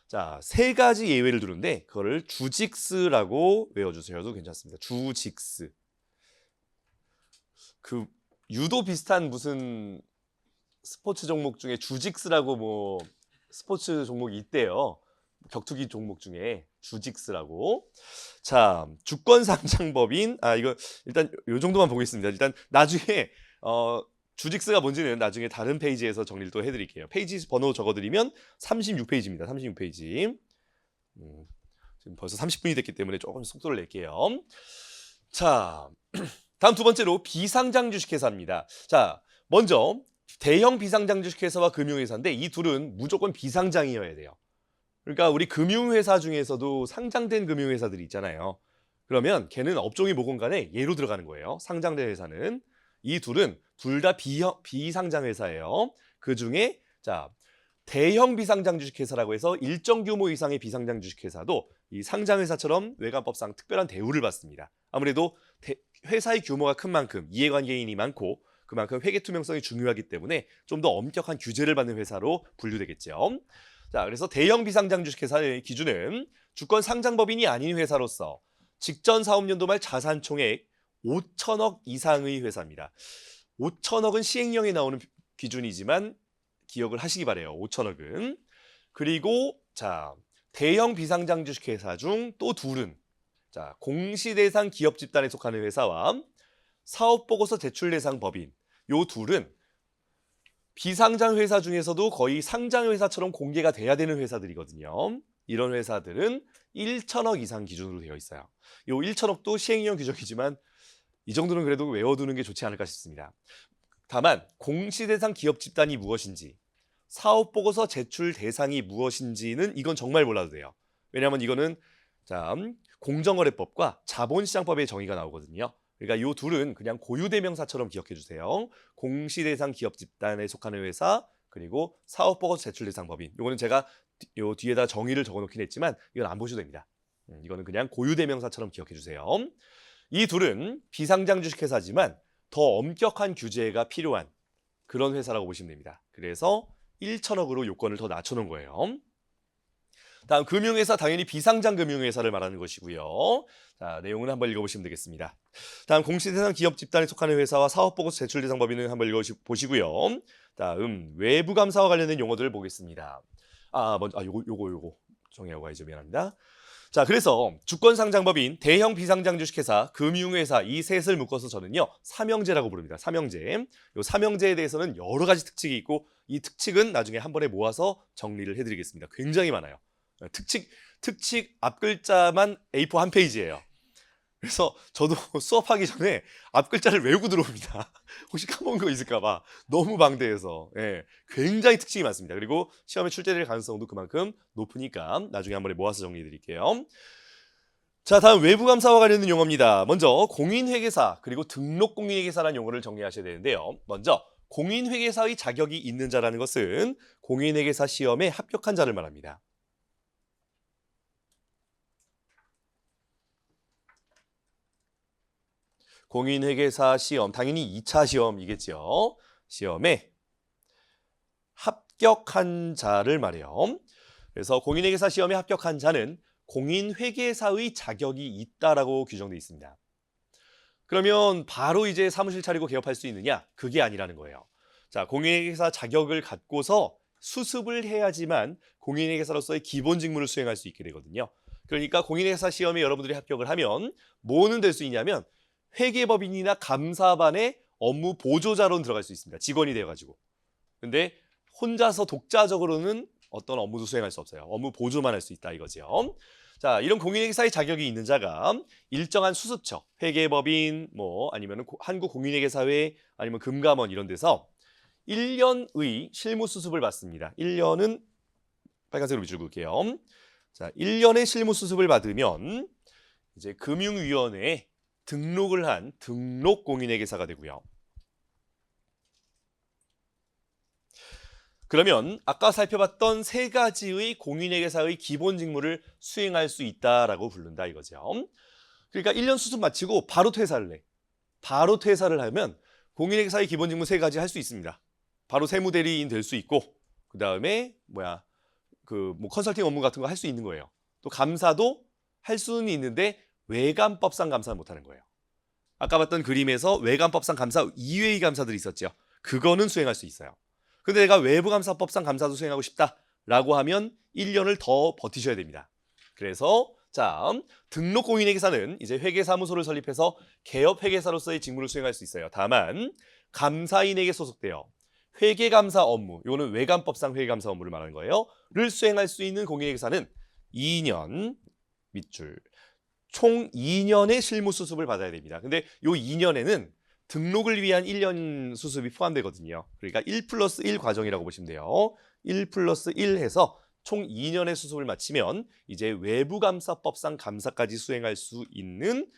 자, 세 가지 예외를 두는데 그거를 주직스라고 외워주셔도 괜찮습니다. 주직스. 그 유도 비슷한 무슨 스포츠 종목 중에 주직스라고 뭐 스포츠 종목이 있대요. 격투기 종목 중에 주직스라고. 자, 주권상장법인 이거 일단 요 정도만 보겠습니다. 일단 나중에 주직스가 뭔지는 나중에 다른 페이지에서 정리를 또 해드릴게요. 페이지 번호 적어드리면 36페이지입니다. 36페이지. 지금 벌써 30분이 됐기 때문에 조금 속도를 낼게요. 자, 다음 두 번째로 비상장 주식회사입니다. 자, 먼저 대형 비상장 주식회사와 금융회사인데 이 둘은 무조건 비상장이어야 돼요. 그러니까 우리 금융회사 중에서도 상장된 금융회사들이 있잖아요. 그러면 걔는 업종이 뭐건 간에 얘로 들어가는 거예요. 상장된 회사는. 이 둘은 둘 다 비상장 회사예요. 그중에 대형 비상장 주식회사라고 해서 일정 규모 이상의 비상장 주식회사도 이 상장회사처럼 외관법상 특별한 대우를 받습니다. 아무래도 회사의 규모가 큰 만큼 이해관계인이 많고 그만큼 회계 투명성이 중요하기 때문에 좀 더 엄격한 규제를 받는 회사로 분류되겠죠. 자, 그래서 대형 비상장 주식회사의 기준은 주권상장법인이 아닌 회사로서 직전 사업연도 말 자산 총액 5천억 이상의 회사입니다. 5천억은 시행령에 나오는 기준이지만 기억을 하시기 바래요. 5천억은. 그리고 대형 비상장 주식회사 중 또 둘은 공시대상 기업 집단에 속하는 회사와 사업보고서 제출 대상 법인 요 둘은 비상장 회사 중에서도 거의 상장 회사처럼 공개가 돼야 되는 회사들이거든요. 이런 회사들은 1천억 이상 기준으로 되어 있어요. 요 1천억도 시행령 규정이지만 이 정도는 그래도 외워두는 게 좋지 않을까 싶습니다. 다만 공시대상 기업 집단이 무엇인지 사업보고서 제출 대상이 무엇인지는 이건 정말 몰라도 돼요. 왜냐하면 이거는 공정거래법과 자본시장법의 정의가 나오거든요. 그러니까 이 둘은 그냥 고유대명사처럼 기억해 주세요. 공시대상 기업 집단에 속하는 회사 그리고 사업보고서 제출 대상 법인. 이거는 제가 요 뒤에다 정의를 적어놓긴 했지만 이건 안 보셔도 됩니다. 이거는 그냥 고유대명사처럼 기억해 주세요. 이 둘은 비상장 주식회사지만 더 엄격한 규제가 필요한 그런 회사라고 보시면 됩니다. 그래서 1천억으로 요건을 더 낮춰놓은 거예요. 다음 금융회사 당연히 비상장 금융회사를 말하는 것이고요. 자, 내용은 한번 읽어보시면 되겠습니다. 다음 공시대상 기업 집단에 속하는 회사와 사업보고서 제출 대상 법인은 한번 읽어보시고요. 다음 외부감사와 관련된 용어들을 보겠습니다. 먼저 요거 정리하고 가야죠. 미안합니다. 자, 그래서 주권상장법인, 대형 비상장 주식회사, 금융회사 이 셋을 묶어서 저는요 삼형제라고 부릅니다. 삼형제. 요 삼형제에 대해서는 여러 가지 특칙이 있고 이 특칙은 나중에 한 번에 모아서 정리를 해드리겠습니다. 굉장히 많아요. 특칙 앞글자만 A4 한 페이지예요. 그래서 저도 수업하기 전에 앞글자를 외우고 들어옵니다. 혹시 까먹은 거 있을까봐 너무 방대해서. 굉장히 특징이 많습니다. 그리고 시험에 출제될 가능성도 그만큼 높으니까 나중에 한 번에 모아서 정리해 드릴게요. 자, 다음 외부감사와 관련된 용어입니다. 먼저 공인회계사 그리고 등록공인회계사라는 용어를 정리하셔야 되는데요. 먼저 공인회계사의 자격이 있는 자라는 것은 공인회계사 시험에 합격한 자를 말합니다. 공인회계사 시험, 당연히 2차 시험이겠죠. 시험에 합격한 자를 말해요. 그래서 공인회계사 시험에 합격한 자는 공인회계사의 자격이 있다라고 규정되어 있습니다. 그러면 바로 이제 사무실 차리고 개업할 수 있느냐? 그게 아니라는 거예요. 자, 공인회계사 자격을 갖고서 수습을 해야지만 공인회계사로서의 기본 직무를 수행할 수 있게 되거든요. 그러니까 공인회계사 시험에 여러분들이 합격을 하면 뭐는 될 수 있냐면 회계법인이나 감사반의 업무 보조자로는 들어갈 수 있습니다. 직원이 돼가지고. 근데 혼자서 독자적으로는 어떤 업무도 수행할 수 없어요. 업무 보조만 할 수 있다 이거죠. 자, 이런 공인회계사의 자격이 있는 자가 일정한 수습처, 회계법인, 뭐 아니면 한국공인회계사회, 아니면 금감원 이런 데서 1년의 실무 수습을 받습니다. 1년은 빨간색으로 밑줄 그을게요. 자, 1년의 실무 수습을 받으면 이제 금융위원회에 등록을 한 등록 공인회계사가 되고요. 그러면 아까 살펴봤던 세 가지의 공인회계사의 기본 직무를 수행할 수 있다라고 부른다 이거죠. 그러니까 1년 수습 마치고 바로 퇴사를 해. 바로 퇴사를 하면 공인회계사의 기본 직무 세 가지 할 수 있습니다. 바로 세무대리인 될 수 있고, 그 다음에 컨설팅 업무 같은 거 할 수 있는 거예요. 또 감사도 할 수는 있는데 외감법상 감사는 못하는 거예요. 아까 봤던 그림에서 외감법상 감사 이외의 감사들이 있었죠. 그거는 수행할 수 있어요. 근데 내가 외부감사법상 감사도 수행하고 싶다라고 하면 1년을 더 버티셔야 됩니다. 그래서 자, 등록 공인회계사는 이제 회계사무소를 설립해서 개업회계사로서의 직무를 수행할 수 있어요. 다만 감사인에게 소속되어 회계감사 업무, 이거는 외감법상 회계감사 업무를 말하는 거예요. 를 수행할 수 있는 공인회계사는 2년 밑줄 총 2년의 실무 수습을 받아야 됩니다. 근데 요 2년에는 등록을 위한 1년 수습이 포함되거든요. 그러니까 1+1 과정이라고 보시면 돼요. 1+1 해서 총 2년의 수습을 마치면 이제 외부감사법상 감사까지 수행할 수 있는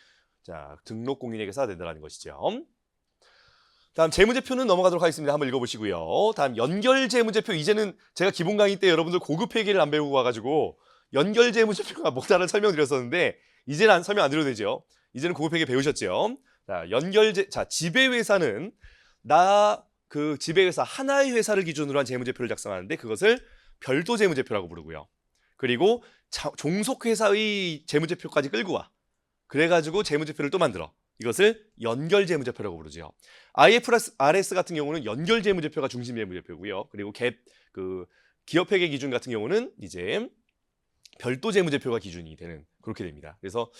등록 공인회계사가 된다는 것이죠. 다음 재무제표는 넘어가도록 하겠습니다. 한번 읽어보시고요. 다음 연결재무제표. 이제는 제가 기본 강의 때 여러분들 고급 회계를 안 배우고 와가지고 연결재무제표가 뭐다를 설명드렸었는데 이제는 설명 안 드려도 되죠. 이제는 고급 회계 배우셨죠. 자, 지배회사는 지배회사 하나의 회사를 기준으로 한 재무제표를 작성하는데 그것을 별도 재무제표라고 부르고요. 그리고 종속회사의 재무제표까지 끌고 와. 그래가지고 재무제표를 또 만들어. 이것을 연결재무제표라고 부르죠. IFRS 같은 경우는 연결재무제표가 중심 재무제표고요. 그리고 기업회계 기준 같은 경우는 이제 별도 재무제표가 기준이 되는 그렇게 됩니다. 그래서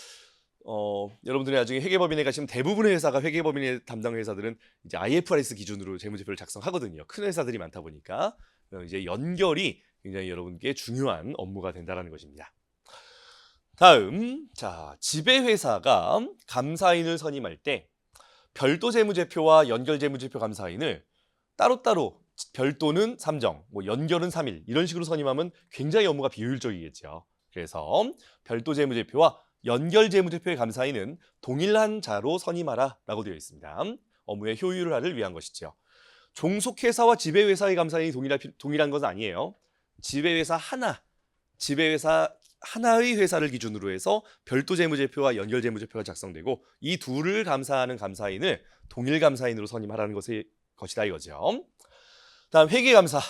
여러분들이 나중에 회계법인에 가시면 대부분의 회사가 회계법인의 담당 회사들은 이제 IFRS 기준으로 재무제표를 작성하거든요. 큰 회사들이 많다 보니까 이제 연결이 굉장히 여러분께 중요한 업무가 된다는 것입니다. 다음, 자, 지배회사가 감사인을 선임할 때 별도 재무제표와 연결 재무제표 감사인을 따로따로 별도는 3정, 연결은 3일 이런 식으로 선임하면 굉장히 업무가 비효율적이겠죠. 그래서 별도 재무제표와 연결 재무제표의 감사인은 동일한 자로 선임하라 라고 되어 있습니다. 업무의 효율화를 위한 것이죠. 종속회사와 지배회사의 감사인이 동일한 것은 아니에요. 지배회사 하나의 회사를 기준으로 해서 별도 재무제표와 연결 재무제표가 작성되고 이 둘을 감사하는 감사인을 동일 감사인으로 선임하라는 것이다 이거죠. 다음 회계감사.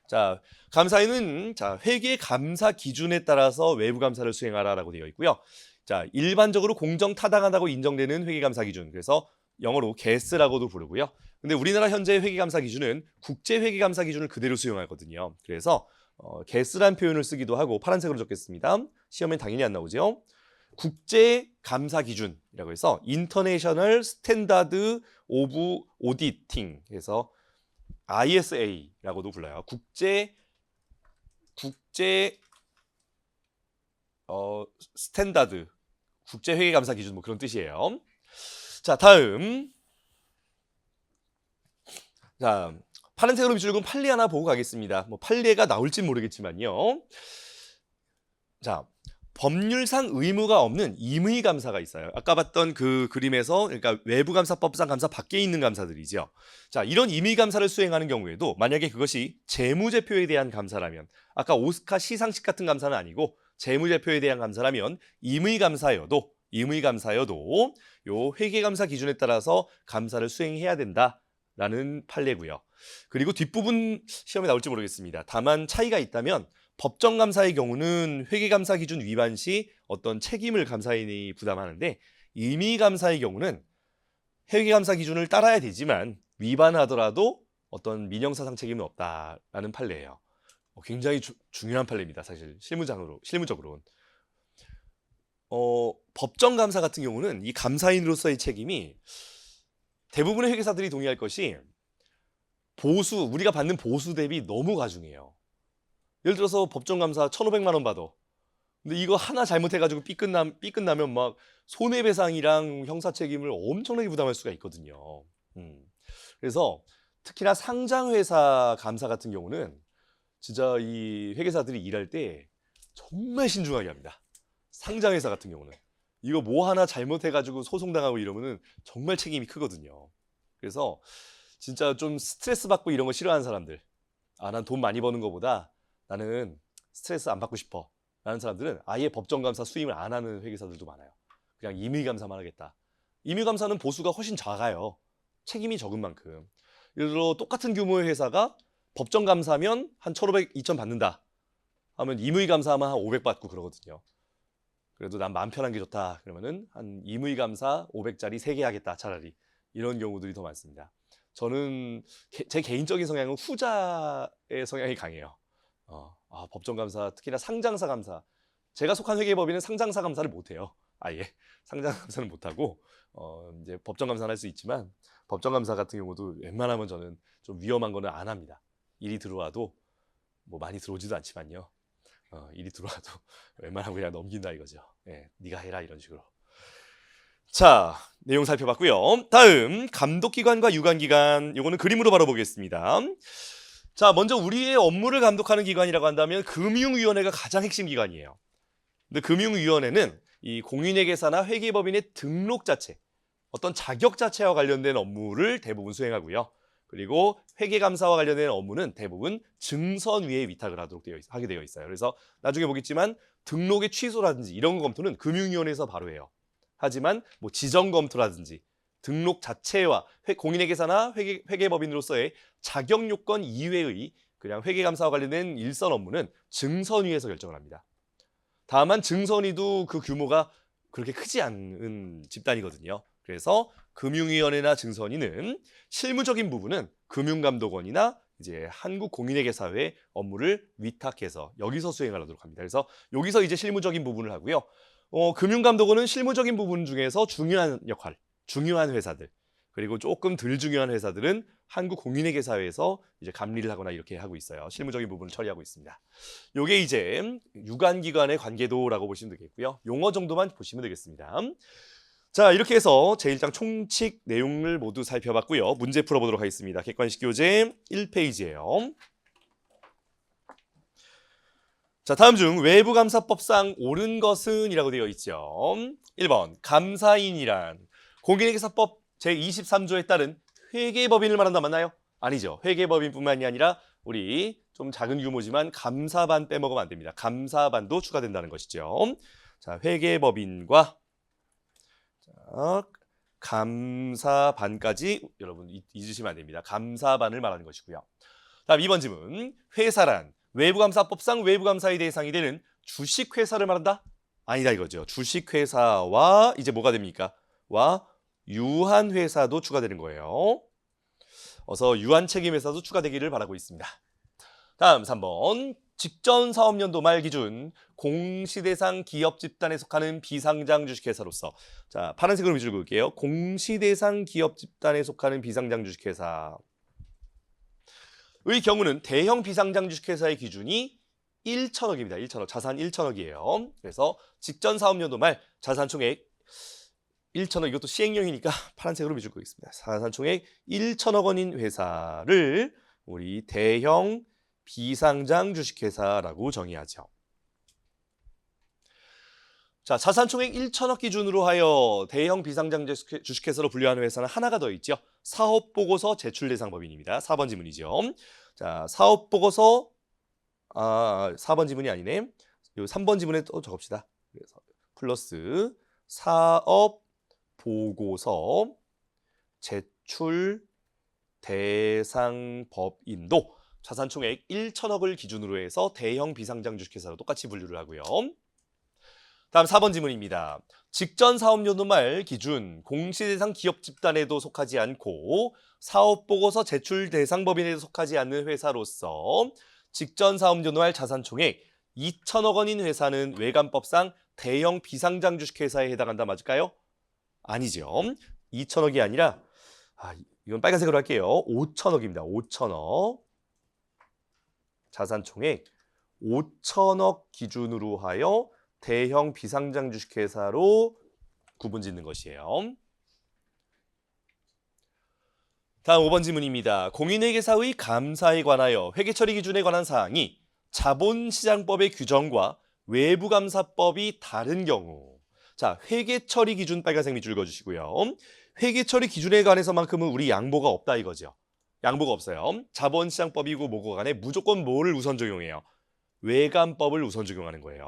자, 감사인은 회계 감사 기준에 따라서 외부 감사를 수행하라라고 되어 있고요. 자, 일반적으로 공정 타당하다고 인정되는 회계 감사 기준. 그래서 영어로 GAS라고도 부르고요. 근데 우리나라 현재 회계 감사 기준은 국제 회계 감사 기준을 그대로 수용하거든요. 그래서 GAS라는 표현을 쓰기도 하고 파란색으로 적겠습니다. 시험엔 당연히 안 나오죠. 국제 감사 기준이라고 해서 International Standard of Auditing 해서 ISA라고도 불러요. 국제 스탠다드, 국제 회계 감사 기준 뭐 그런 뜻이에요. 자, 다음. 자, 파란색으로 밑줄 그은 판례 하나 보고 가겠습니다. 판례가 나올진 모르겠지만요. 자, 법률상 의무가 없는 임의 감사가 있어요. 아까 봤던 그 그림에서 그러니까 외부감사법상 감사 밖에 있는 감사들이죠. 자, 이런 임의 감사를 수행하는 경우에도 만약에 그것이 재무제표에 대한 감사라면 아까 오스카 시상식 같은 감사는 아니고 재무제표에 대한 감사라면 임의 감사여도 임의감사여도 요 회계감사 기준에 따라서 감사를 수행해야 된다라는 판례고요. 그리고 뒷부분 시험에 나올지 모르겠습니다. 다만 차이가 있다면 법정감사의 경우는 회계감사 기준 위반 시 어떤 책임을 감사인이 부담하는데 임의감사의 경우는 회계감사 기준을 따라야 되지만 위반하더라도 어떤 민형사상 책임은 없다라는 판례예요. 굉장히 중요한 판례입니다. 사실 실무적으로는. 법정감사 같은 경우는 이 감사인으로서의 책임이 대부분의 회계사들이 동의할 것이 우리가 받는 보수 대비 너무 과중해요. 예를 들어서 법정감사 1,500만 원 받아. 근데 이거 하나 잘못해가지고 삐끗나면 막 손해배상이랑 형사 책임을 엄청나게 부담할 수가 있거든요. 그래서 특히나 상장회사 감사 같은 경우는 진짜 이 회계사들이 일할 때 정말 신중하게 합니다. 상장회사 같은 경우는 이거 뭐 하나 잘못해가지고 소송당하고 이러면은 정말 책임이 크거든요. 그래서 진짜 좀 스트레스 받고 이런 거 싫어하는 사람들, 난 돈 많이 버는 거보다 나는 스트레스 안 받고 싶어 라는 사람들은 아예 법정감사 수임을 안 하는 회계사들도 많아요. 그냥 임의감사만 하겠다. 임의감사는 보수가 훨씬 작아요. 책임이 적은 만큼. 예를 들어 똑같은 규모의 회사가 법정감사면 한 1,500, 2,000 받는다 하면 임의감사하면 한 500 받고 그러거든요. 그래도 난 마음 편한 게 좋다 그러면은 한 임의감사 500짜리 3개 하겠다 차라리. 이런 경우들이 더 많습니다. 저는 제 개인적인 성향은 후자의 성향이 강해요. 법정감사, 특히나 상장사 감사. 제가 속한 회계법인은 상장사 감사를 못해요. 아예 상장사 감사는 못하고 이제 법정감사는 할 수 있지만 법정감사 같은 경우도 웬만하면 저는 좀 위험한 거는 안 합니다. 일이 들어와도 뭐 많이 들어오지도 않지만요. 일이 들어와도 웬만하면 그냥 넘긴다 이거죠. 네가 해라 이런 식으로. 자, 내용 살펴봤고요. 다음 감독기관과 유관기관, 요거는 그림으로 바로 보겠습니다. 자, 먼저 우리의 업무를 감독하는 기관이라고 한다면 금융위원회가 가장 핵심 기관이에요. 근데 금융위원회는 이 공인회계사나 회계법인의 등록 자체, 어떤 자격 자체와 관련된 업무를 대부분 수행하고요. 그리고 회계감사와 관련된 업무는 대부분 증선위에 위탁을 하게 되어 있어요. 그래서 나중에 보겠지만 등록의 취소라든지 이런 검토는 금융위원회에서 바로 해요. 하지만 뭐 지정검토라든지 등록 자체와 공인회계사나 회계법인으로서의 자격 요건 이외의 그냥 회계감사와 관련된 일선 업무는 증선위에서 결정을 합니다. 다만 증선위도 그 규모가 그렇게 크지 않은 집단이거든요. 그래서 금융위원회나 증선위는 실무적인 부분은 금융감독원이나 이제 한국공인회계사회 업무를 위탁해서 여기서 수행을 하도록 합니다. 그래서 여기서 이제 실무적인 부분을 하고요. 금융감독원은 실무적인 부분 중에서 중요한 회사들, 그리고 조금 덜 중요한 회사들은 한국공인회계사회에서 이제 감리를 하거나 이렇게 하고 있어요. 실무적인 부분을 처리하고 있습니다. 요게 이제 유관기관의 관계도라고 보시면 되겠고요. 용어 정도만 보시면 되겠습니다. 자, 이렇게 해서 제1장 총칙 내용을 모두 살펴봤고요. 문제 풀어보도록 하겠습니다. 객관식 교재 1페이지예요. 자, 다음 중 외부감사법상 옳은 것은 이라고 되어 있죠. 1번 감사인이란 공인회계사법 제23조에 따른 회계법인을 말한다 맞나요? 아니죠. 회계법인뿐만이 아니라 우리 좀 작은 규모지만 감사반 빼먹으면 안 됩니다. 감사반도 추가된다는 것이죠. 자, 회계법인과 감사반까지 여러분 잊으시면 안 됩니다. 감사반을 말하는 것이고요. 다음 2번 질문. 회사란 외부감사법상 외부감사의 대상이 되는 주식회사를 말한다? 아니다 이거죠. 주식회사와 이제 뭐가 됩니까? 와 유한회사도 추가되는 거예요. 어서 유한책임회사도 추가되기를 바라고 있습니다. 다음 3번. 직전 사업연도 말 기준 공시대상 기업 집단에 속하는 비상장 주식회사로서 자 파란색으로 위주로 그을게요. 공시대상 기업 집단에 속하는 비상장 주식회사의 경우는 대형 비상장 주식회사의 기준이 1,000억입니다. 1,000억 자산 1,000억이에요. 그래서 직전 사업연도 말 자산총액 1,000억 이것도 시행령이니까 파란색으로 위주로 그리겠습니다. 자산총액 1,000억 원인 회사를 우리 대형 비상장 주식회사라고 정의하죠. 자, 자산총액 1,000억 기준으로 하여 대형 비상장 주식회사로 분류하는 회사는 하나가 더 있죠. 사업보고서 제출 대상 법인입니다. 4번 지문이죠. 자, 사업보고서 4번 지문이 아니네. 요 3번 지문에 또 적읍시다. 그래서 플러스 사업 보고서 제출 대상 법인도 자산총액 1천억을 기준으로 해서 대형 비상장 주식회사로 똑같이 분류를 하고요. 다음 4번 질문입니다. 직전 사업연도 말 기준 공시대상 기업 집단에도 속하지 않고 사업보고서 제출 대상 법인에도 속하지 않는 회사로서 직전 사업연도 말 자산총액 2천억 원인 회사는 외관법상 대형 비상장 주식회사에 해당한다. 맞을까요? 아니죠. 2천억이 아니라 이건 빨간색으로 할게요. 5천억입니다. 5천억. 자산총액 5천억 기준으로 하여 대형 비상장 주식회사로 구분짓는 것이에요. 다음 5번 질문입니다. 공인회계사의 감사에 관하여 회계처리 기준에 관한 사항이 자본시장법의 규정과 외부감사법이 다른 경우. 자, 회계처리 기준 빨간색 밑줄 그어주시고요. 회계처리 기준에 관해서만큼은 우리 양보가 없다 이거죠. 양보가 없어요. 자본시장법이고 뭐고 간에 무조건 뭐를 우선 적용해요? 외감법을 우선 적용하는 거예요.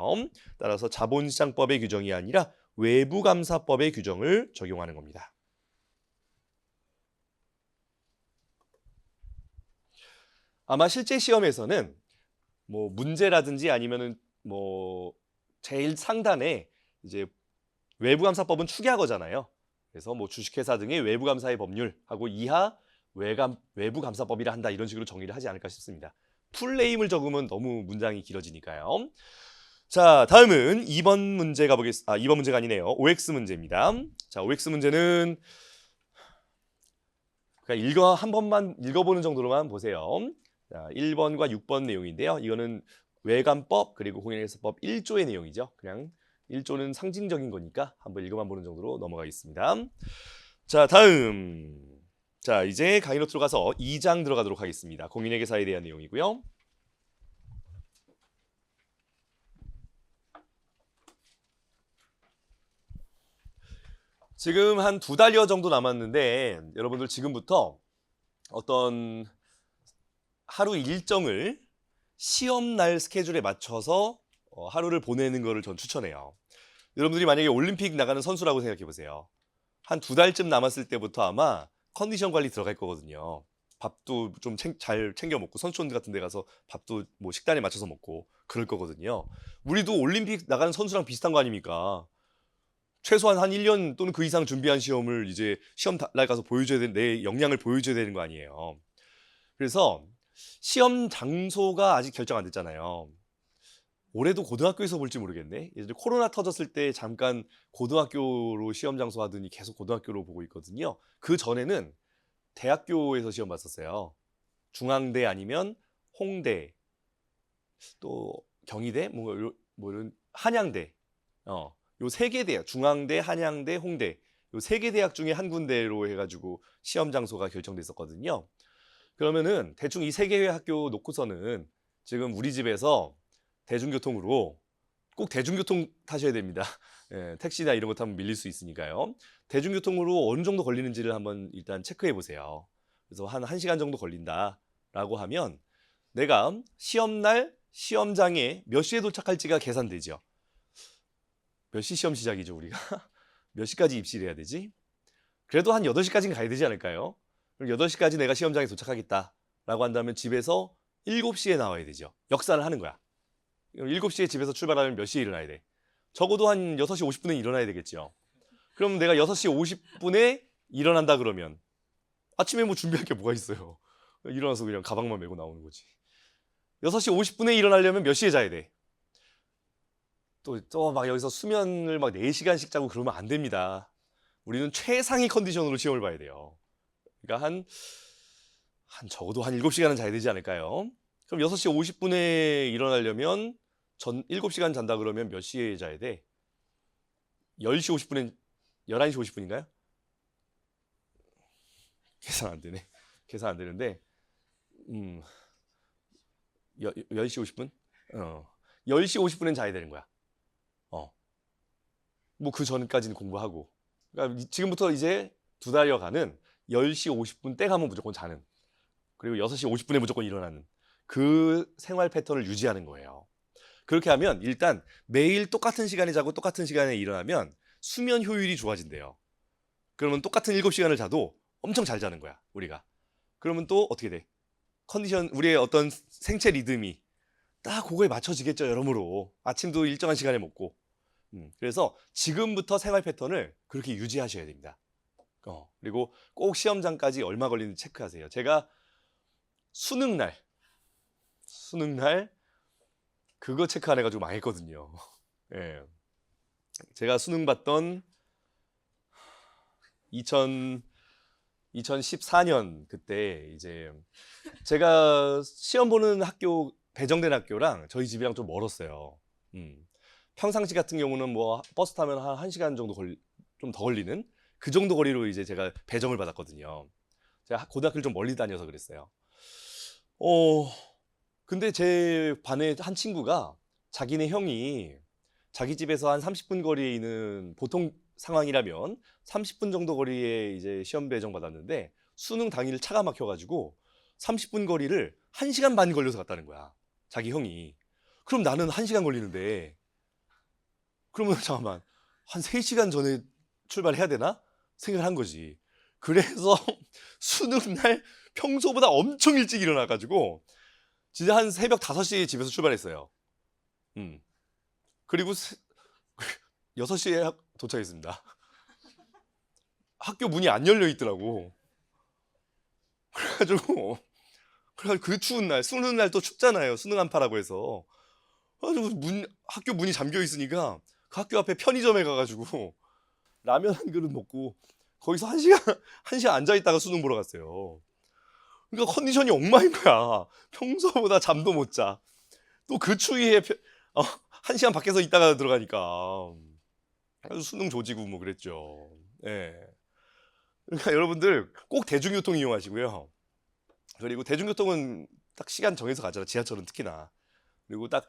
따라서 자본시장법의 규정이 아니라 외부감사법의 규정을 적용하는 겁니다. 아마 실제 시험에서는 뭐 문제라든지 아니면은 뭐 제일 상단에 이제 외부감사법은 축약어잖아요. 그래서 뭐 주식회사 등의 외부감사의 법률하고 이하 외부감사법이라 한다 이런 식으로 정의를 하지 않을까 싶습니다. 풀네임을 적으면 너무 문장이 길어지니까요. 자, 다음은 2번 문제 가보겠습니다. 2번 문제가 아니네요. OX 문제입니다. 자, OX 문제는 그냥 한 번만 읽어보는 정도로만 보세요. 자, 1번과 6번 내용인데요. 이거는 외관법 그리고 공인회계사법 1조의 내용이죠. 그냥 1조는 상징적인 거니까 한번 읽어만 보는 정도로 넘어가겠습니다. 자, 다음. 자, 이제 강의 노트로 가서 2장 들어가도록 하겠습니다. 공인회계사에 대한 내용이고요. 지금 한 2달여 정도 남았는데 여러분들 지금부터 어떤 하루 일정을 시험날 스케줄에 맞춰서 하루를 보내는 거를 전 추천해요. 여러분들이 만약에 올림픽 나가는 선수라고 생각해 보세요. 한 2달쯤 남았을 때부터 아마 컨디션 관리 들어갈 거거든요. 밥도 좀 잘 챙겨 먹고 선수촌 같은 데 가서 밥도 뭐 식단에 맞춰서 먹고 그럴 거거든요. 우리도 올림픽 나가는 선수랑 비슷한 거 아닙니까? 최소한 한 1년 또는 그 이상 준비한 시험을 이제 시험 날 가서 보여줘야 되는 내 역량을 보여줘야 되는 거 아니에요. 그래서 시험 장소가 아직 결정 안 됐잖아요. 올해도 고등학교에서 볼지 모르겠네. 예전에 코로나 터졌을 때 잠깐 고등학교로 시험 장소 하더니 계속 고등학교로 보고 있거든요. 그 전에는 대학교에서 시험 봤었어요. 중앙대 아니면 홍대, 또 경희대, 뭐 이런 한양대, 요 세 개 대학, 중앙대, 한양대, 홍대, 요 세 개 대학 중에 한 군데로 해가지고 시험 장소가 결정됐었거든요. 그러면은 대충 이 세 개 학교 놓고서는 지금 우리 집에서 대중교통으로 꼭 대중교통 타셔야 됩니다. 예, 택시나 이런 거 타면 밀릴 수 있으니까요. 대중교통으로 어느 정도 걸리는지를 한번 일단 체크해 보세요. 그래서 한 1시간 정도 걸린다라고 하면 내가 시험날 시험장에 몇 시에 도착할지가 계산되죠. 몇 시 시험 시작이죠, 우리가? 몇 시까지 입시를 해야 되지? 그래도 한 8시까지는 가야 되지 않을까요? 그럼 8시까지 내가 시험장에 도착하겠다라고 한다면 집에서 7시에 나와야 되죠. 역산을 하는 거야. 7시에 집에서 출발하면 몇 시에 일어나야 돼? 적어도 한 6시 50분에 일어나야 되겠죠. 그럼 내가 6시 50분에 일어난다 그러면 아침에 뭐 준비할 게 뭐가 있어요. 일어나서 그냥 가방만 메고 나오는 거지. 6시 50분에 일어나려면 몇 시에 자야 돼? 또 막 여기서 수면을 막 4시간씩 자고 그러면 안 됩니다. 우리는 최상의 컨디션으로 시험을 봐야 돼요. 그러니까 한 적어도 한 7시간은 자야 되지 않을까요? 그럼 6시 50분에 일어나려면 7시간 잔다 그러면 몇 시에 자야 돼? 10시 50분엔 11시 50분인가요? 계산 안 되네. 계산 안 되는데 10시 50분? 10시 50분엔 자야 되는 거야. 뭐 그 전까지는 공부하고. 그러니까 지금부터 이제 2달여가는 10시 50분 때 가면 무조건 자는. 그리고 6시 50분에 무조건 일어나는. 그 생활 패턴을 유지하는 거예요. 그렇게 하면 일단 매일 똑같은 시간에 자고 똑같은 시간에 일어나면 수면 효율이 좋아진대요. 그러면 똑같은 7시간을 자도 엄청 잘 자는 거야, 우리가. 그러면 또 어떻게 돼? 컨디션, 우리의 어떤 생체 리듬이 딱 그거에 맞춰지겠죠, 여러모로. 아침도 일정한 시간에 먹고. 그래서 지금부터 생활 패턴을 그렇게 유지하셔야 됩니다. 그리고 꼭 시험장까지 얼마 걸리는지 체크하세요. 제가 수능날 그거 체크 안 해가지고 망했거든요. 예. 제가 수능 봤던 2014년 그때 이제 제가 시험 보는 학교, 배정된 학교랑 저희 집이랑 좀 멀었어요. 평상시 같은 경우는 뭐 버스 타면 한 1시간 정도 좀 더 걸리는 그 정도 거리로 이제 제가 배정을 받았거든요. 제가 고등학교를 좀 멀리 다녀서 그랬어요. 근데 제 반에 한 친구가 자기네 형이 자기 집에서 한 30분 거리에 있는, 보통 상황이라면 30분 정도 거리에 이제 시험 배정 받았는데 수능 당일 차가 막혀가지고 30분 거리를 1시간 반 걸려서 갔다는 거야, 자기 형이. 그럼 나는 1시간 걸리는데, 그러면 잠깐만, 한 3시간 전에 출발해야 되나? 생각을 한 거지. 그래서 수능날 평소보다 엄청 일찍 일어나가지고 진짜 한 새벽 5시에 집에서 출발했어요. 그리고 6시에 도착했습니다. 학교 문이 안 열려 있더라고. 그래가지고 그 추운 날, 수능 날 또 춥잖아요, 수능 한파라고 해서. 그래가지고 학교 문이 잠겨 있으니까 그 학교 앞에 편의점에 가가지고 라면 한 그릇 먹고 거기서 1시간 앉아 있다가 수능 보러 갔어요. 그러니까 컨디션이 엉망인 거야. 평소보다 잠도 못 자. 또 그 추위에 1시간 밖에서 있다가 들어가니까 아주 수능 조지고 뭐 그랬죠. 예. 그러니까 여러분들 꼭 대중교통 이용하시고요. 그리고 대중교통은 딱 시간 정해서 가잖아, 지하철은 특히나. 그리고 딱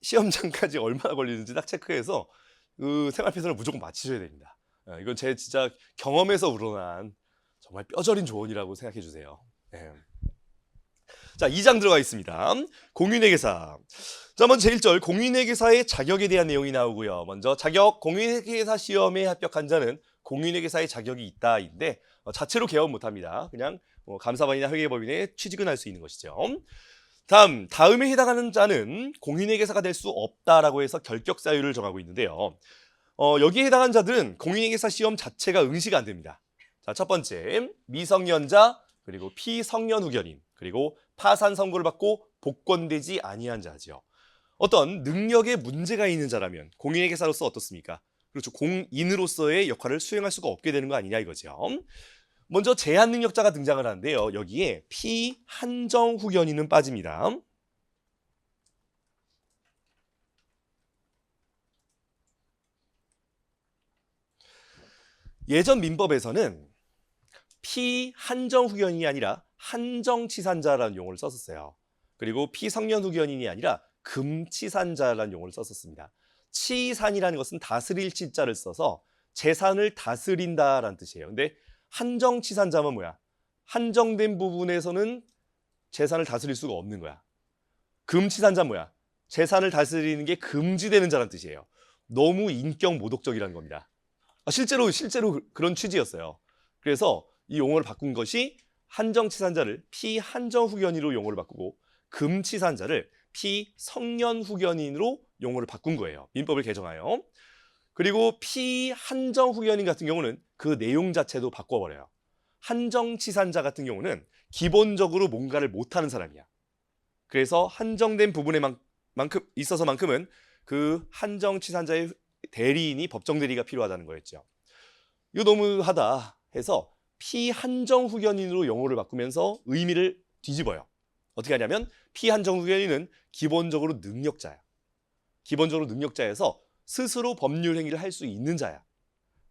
시험장까지 얼마나 걸리는지 딱 체크해서 그 생활 패턴을 무조건 맞추셔야 됩니다. 이건 제 진짜 경험에서 우러난 정말 뼈저린 조언이라고 생각해 주세요. 네. 자, 2장 들어가 있습니다. 공인회계사. 자, 먼저 제1절 공인회계사의 자격에 대한 내용이 나오고요. 먼저 자격, 공인회계사 시험에 합격한 자는 공인회계사의 자격이 있다인데 자체로 개업 못합니다. 그냥 감사반이나 회계법인에 취직은 할 수 있는 것이죠. 다음에 해당하는 자는 공인회계사가 될 수 없다라고 해서 결격 사유를 정하고 있는데요. 여기에 해당한 자들은 공인회계사 시험 자체가 응시가 안 됩니다. 자, 첫 번째, 미성년자, 그리고 피성년 후견인, 그리고 파산 선고를 받고 복권되지 아니한 자죠. 어떤 능력에 문제가 있는 자라면 공인회계사로서 어떻습니까? 그렇죠. 공인으로서의 역할을 수행할 수가 없게 되는 거 아니냐 이거죠. 먼저 제한 능력자가 등장을 하는데요. 여기에 피한정 후견인은 빠집니다. 예전 민법에서는 피한정 후견인이 아니라 한정치산자라는 용어를 썼었어요. 그리고 피성년 후견인이 아니라 금치산자라는 용어를 썼었습니다. 치산이라는 것은 다스릴 치자를 써서 재산을 다스린다라는 뜻이에요. 근데 한정치산자면 뭐야? 한정된 부분에서는 재산을 다스릴 수가 없는 거야. 금치산자는 뭐야? 재산을 다스리는 게 금지되는 자라는 뜻이에요. 너무 인격 모독적이라는 겁니다. 실제로 그런 취지였어요. 그래서 이 용어를 바꾼 것이 한정치산자를 피한정후견인으로 용어를 바꾸고 금치산자를 피성년후견인으로 용어를 바꾼 거예요. 민법을 개정하여. 그리고 피한정후견인 같은 경우는 그 내용 자체도 바꿔버려요. 한정치산자 같은 경우는 기본적으로 뭔가를 못하는 사람이야. 그래서 한정된 부분에 있어서만큼은 그 한정치산자의 대리인이 법정 대리가 필요하다는 거였죠. 이거 너무하다 해서 피한정후견인으로 용어를 바꾸면서 의미를 뒤집어요. 어떻게 하냐면 피한정후견인은 기본적으로 능력자야. 기본적으로 능력자여서 스스로 법률 행위를 할 수 있는 자야.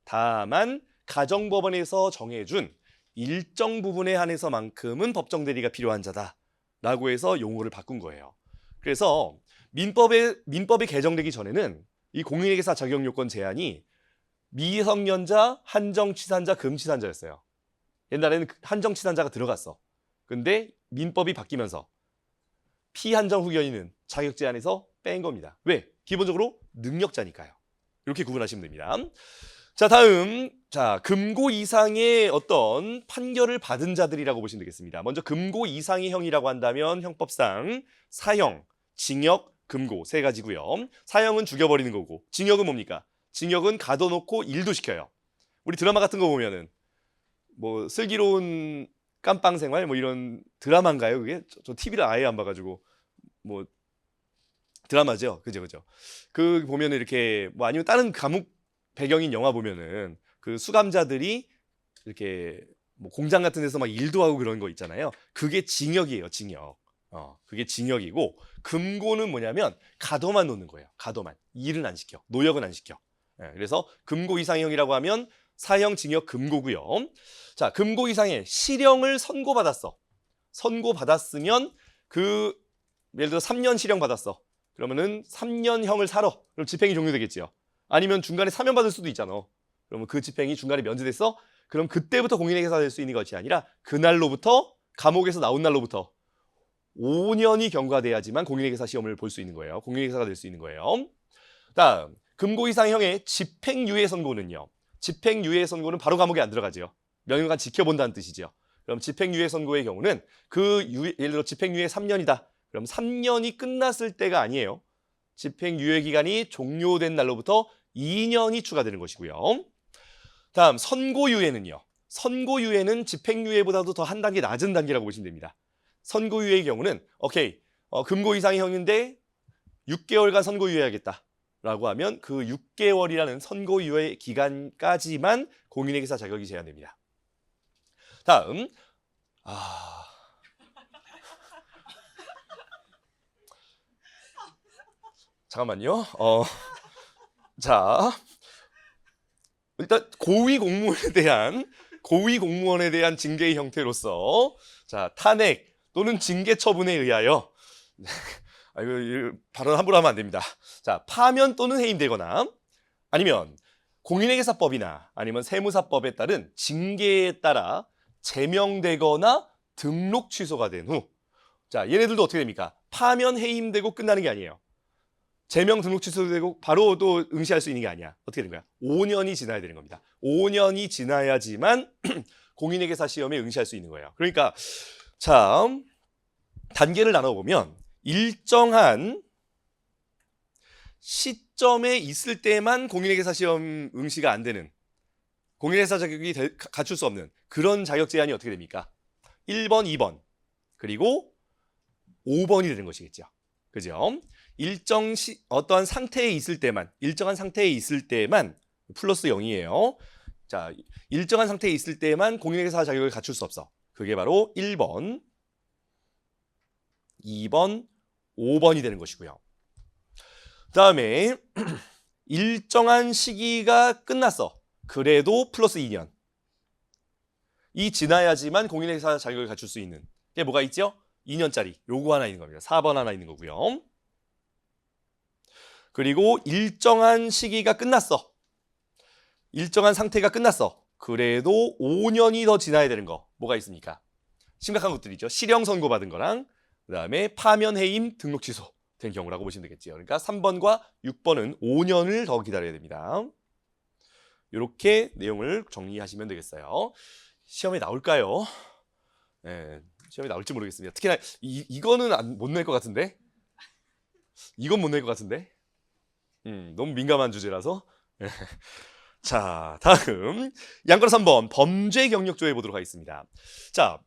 다만 가정법원에서 정해준 일정 부분에 한해서만큼은 법정 대리가 필요한 자다라고 해서 용어를 바꾼 거예요. 그래서 민법이 개정되기 전에는 이 공인회계사 자격 요건 제한이 미성년자, 한정치산자, 금치산자였어요. 옛날에는 한정치산자가 들어갔어. 근데 민법이 바뀌면서 피한정후견인은 자격 제한에서 뺀 겁니다. 왜? 기본적으로 능력자니까요. 이렇게 구분하시면 됩니다. 자, 다음. 자, 금고 이상의 어떤 판결을 받은 자들이라고 보시면 되겠습니다. 먼저 금고 이상의 형이라고 한다면 형법상 사형, 징역, 금고 세 가지고요. 사형은 죽여버리는 거고, 징역은 뭡니까? 징역은 가둬놓고 일도 시켜요. 우리 드라마 같은 거 보면은 뭐 슬기로운 깜빵 생활 뭐 이런 드라마인가요? 그게 저 TV를 아예 안 봐가지고 뭐 드라마죠, 그죠? 그 보면은 이렇게 뭐 아니면 다른 감옥 배경인 영화 보면은 그 수감자들이 이렇게 뭐 공장 같은 데서 막 일도 하고 그런 거 있잖아요. 그게 징역이에요, 징역. 그게 징역이고 금고는 뭐냐면 가둬만 놓는 거예요. 가둬만. 일은 안 시켜. 노역은 안 시켜. 그래서 금고 이상형이라고 하면 사형, 징역, 금고고요. 자, 금고 이상의 실형을 선고받았어. 선고받았으면 그 예를 들어 3년 실형 받았어. 그러면은 3년형을 살아. 그럼 집행이 종료되겠지요. 아니면 중간에 사면 받을 수도 있잖아. 그러면 그 집행이 중간에 면제됐어? 그럼 그때부터 공인회계사가 될 수 있는 것이 아니라 그날로부터 감옥에서 나온 날로부터 5년이 경과돼야지만 공인회계사 시험을 볼 수 있는 거예요. 공인회계사가 될 수 있는 거예요. 다음, 금고 이상형의 집행유예 선고는요. 집행유예 선고는 바로 감옥에 안 들어가죠. 명예관 지켜본다는 뜻이죠. 그럼 집행유예 선고의 경우는 예를 들어 집행유예 3년이다. 그럼 3년이 끝났을 때가 아니에요. 집행유예 기간이 종료된 날로부터 2년이 추가되는 것이고요. 다음 선고유예는요. 선고유예는 집행유예보다도 더 한 단계 낮은 단계라고 보시면 됩니다. 선고유예의 경우는 오케이 금고 이상의 형인데 6개월간 선고유예하겠다 라고 하면 그 6개월이라는 선고유예 기간까지만 공인회계사 자격이 제한됩니다. 다음 잠깐만요. 자, 일단 고위 공무원에 대한 징계의 형태로서 자, 탄핵 또는 징계 처분에 의하여 이거 발언 함부로 하면 안 됩니다. 자, 파면 또는 해임되거나 아니면 공인회계사법이나 아니면 세무사법에 따른 징계에 따라 제명되거나 등록 취소가 된 후 자, 얘네들도 어떻게 됩니까? 파면 해임되고 끝나는 게 아니에요. 제명 등록 취소되고 바로 또 응시할 수 있는 게 아니야. 어떻게 되는 거야? 5년이 지나야 되는 겁니다. 5년이 지나야지만 공인회계사 시험에 응시할 수 있는 거예요. 그러니까 자, 단계를 나눠보면 일정한 시점에 있을 때만 공인회계사 시험 응시가 안 되는 공인회계사 자격이 갖출 수 없는 그런 자격 제한이 어떻게 됩니까? 1번, 2번 그리고 5번이 되는 것이겠죠. 그죠? 어떠한 상태에 있을 때만 플러스 0이에요. 자, 일정한 상태에 있을 때만 공인회계사 자격을 갖출 수 없어. 그게 바로 1번, 2번, 5번이 되는 것이고요. 그다음에 일정한 시기가 끝났어. 그래도 플러스 2년. 이 지나야지만 공인회계사 자격을 갖출 수 있는 게 뭐가 있죠? 2년짜리 요거 하나 있는 겁니다. 4번 하나 있는 거고요. 그리고 일정한 시기가 끝났어. 일정한 상태가 끝났어. 그래도 5년이 더 지나야 되는 거 뭐가 있습니까? 심각한 것들이죠. 실형 선고받은 거랑 그다음에 파면 해임 등록 취소 된 경우라고 보시면 되겠죠. 그러니까 3번과 6번은 5년을 더 기다려야 됩니다. 이렇게 내용을 정리하시면 되겠어요. 시험에 나올까요? 네, 시험에 나올지 모르겠습니다. 특히나 이거는 못 낼 것 같은데? 이건 못 낼 것 같은데? 너무 민감한 주제라서. 자, 다음 양거로 3번 범죄 경력조회 보도록 하겠습니다. 자,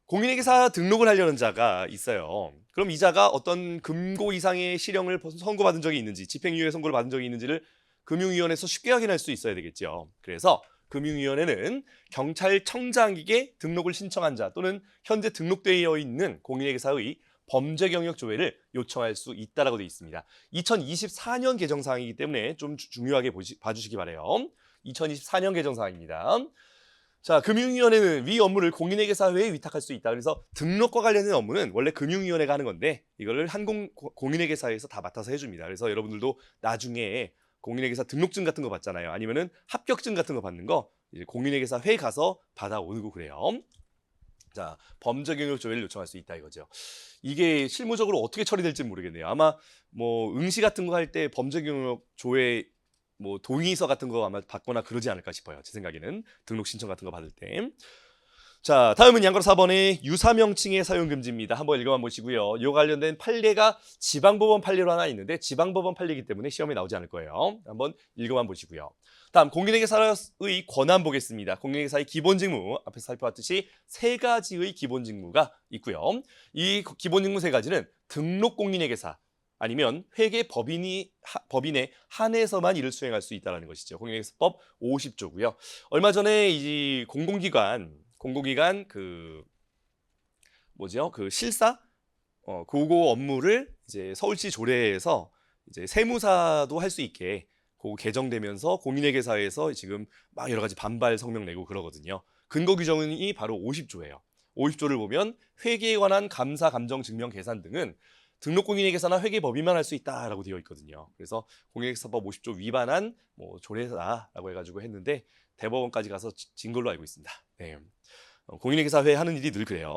공인회계사 등록을 하려는 자가 있어요. 그럼 이 자가 어떤 금고 이상의 실형을 선고받은 적이 있는지 집행유예 선고를 받은 적이 있는지를 금융위원회에서 쉽게 확인할 수 있어야 되겠죠. 그래서 금융위원회는 경찰청장에게 등록을 신청한 자 또는 현재 등록되어 있는 공인회계사의 범죄 경력 조회를 요청할 수 있다라고 되어 있습니다. 2024년 개정 사항이기 때문에 좀 중요하게 봐주시기 바래요. 2024년 개정 사항입니다. 자, 금융위원회는 위 업무를 공인회계사회에 위탁할 수 있다. 그래서 등록과 관련된 업무는 원래 금융위원회가 하는 건데 이거를 공인회계사에서 다 맡아서 해줍니다. 그래서 여러분들도 나중에 공인회계사 등록증 같은 거 받잖아요. 아니면은 합격증 같은 거 받는 거 이제 공인회계사회 가서 받아오고 그래요. 자, 범죄 경력 조회를 요청할 수 있다 이거죠. 이게 실무적으로 어떻게 처리될지 모르겠네요. 아마 뭐 응시 같은 거 할 때 범죄 경력 조회 뭐 동의서 같은 거 아마 받거나 그러지 않을까 싶어요. 제 생각에는 등록 신청 같은 거 받을 때. 자, 다음은 양가로 4번의 유사명칭의 사용 금지입니다. 한번 읽어만 보시고요. 요 관련된 판례가 지방법원 판례로 하나 있는데 지방법원 판례이기 때문에 시험에 나오지 않을 거예요. 한번 읽어만 보시고요. 다음 공인회계사의 권한 보겠습니다. 공인회계사의 기본 직무 앞에서 살펴봤듯이 세 가지의 기본 직무가 있고요. 이 기본 직무 세 가지는 등록 공인회계사 아니면 회계법인에 한해서만 이를 수행할 수 있다는 것이죠. 공인회계사법 50조고요. 얼마 전에 이 공공기관 그 뭐죠? 그 실사 그거 업무를 이제 서울시 조례에서 이제 세무사도 할 수 있게 그거 개정되면서 공인회계사에서 지금 막 여러 가지 반발 성명 내고 그러거든요. 근거 규정이 바로 50조예요. 50조를 보면 회계에 관한 감사, 감정, 증명, 계산 등은 등록 공인회계사나 회계법인만 할 수 있다라고 되어 있거든요. 그래서 공인회계사법 50조 위반한 뭐 조례사라고 해가지고 했는데 대법원까지 가서 진 걸로 알고 있습니다. 네. 공인회계사회 하는 일이 늘 그래요.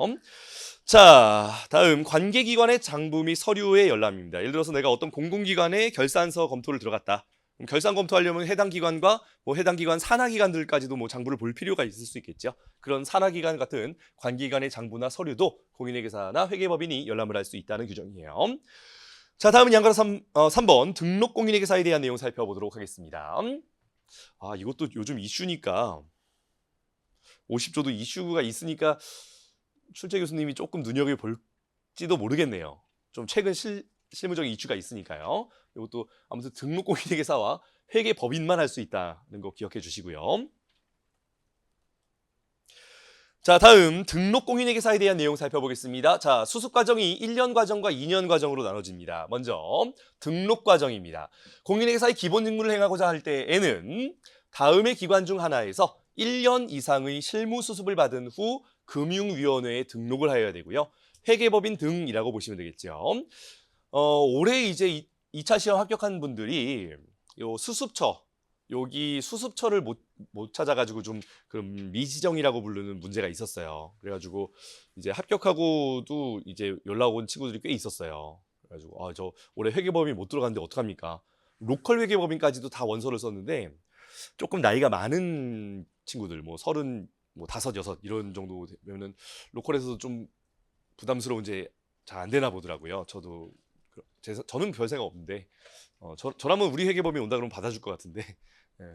자, 다음 관계기관의 장부 및 서류의 열람입니다. 예를 들어서 내가 어떤 공공기관의 결산서 검토를 들어갔다. 그럼 결산 검토하려면 해당 기관과 뭐 해당 기관 산하기관들까지도 뭐 장부를 볼 필요가 있을 수 있겠죠. 그런 산하기관 같은 관계기관의 장부나 서류도 공인회계사나 회계법인이 열람을 할 수 있다는 규정이에요. 자, 다음은 양가로 3번 등록 공인회계사에 대한 내용 살펴보도록 하겠습니다. 아, 이것도 요즘 이슈니까 50조도 이슈가 있으니까 출제 교수님이 조금 눈여겨볼지도 모르겠네요. 좀 최근 실무적인 이슈가 있으니까요. 이것도 아무튼 등록 공인회계사와 회계법인만 할 수 있다는 거 기억해 주시고요. 자, 다음 등록 공인회계사에 대한 내용 살펴보겠습니다. 자, 수습 과정이 1년 과정과 2년 과정으로 나눠집니다. 먼저 등록 과정입니다. 공인회계사의 기본 직무를 행하고자 할 때에는 다음의 기관 중 하나에서 1년 이상의 실무 수습을 받은 후 금융위원회에 등록을 하여야 되고요. 회계법인 등이라고 보시면 되겠죠. 올해 이제 2차 시험 합격한 분들이 요 수습처, 여기 수습처를 못 찾아가지고 좀 그런 미지정이라고 부르는 문제가 있었어요. 그래가지고 이제 합격하고도 이제 연락 온 친구들이 꽤 있었어요. 그래가지고 저 올해 회계법인 못 들어갔는데 어떡합니까? 로컬 회계법인까지도 다 원서를 썼는데 조금 나이가 많은 친구들 뭐 30, 뭐 5, 6 이런 정도 되면은 로컬에서도 좀 부담스러운 이제 잘 안 되나 보더라고요. 저는 별 생각 없는데 저라면 우리 회계법인 온다 그러면 받아줄 것 같은데 예.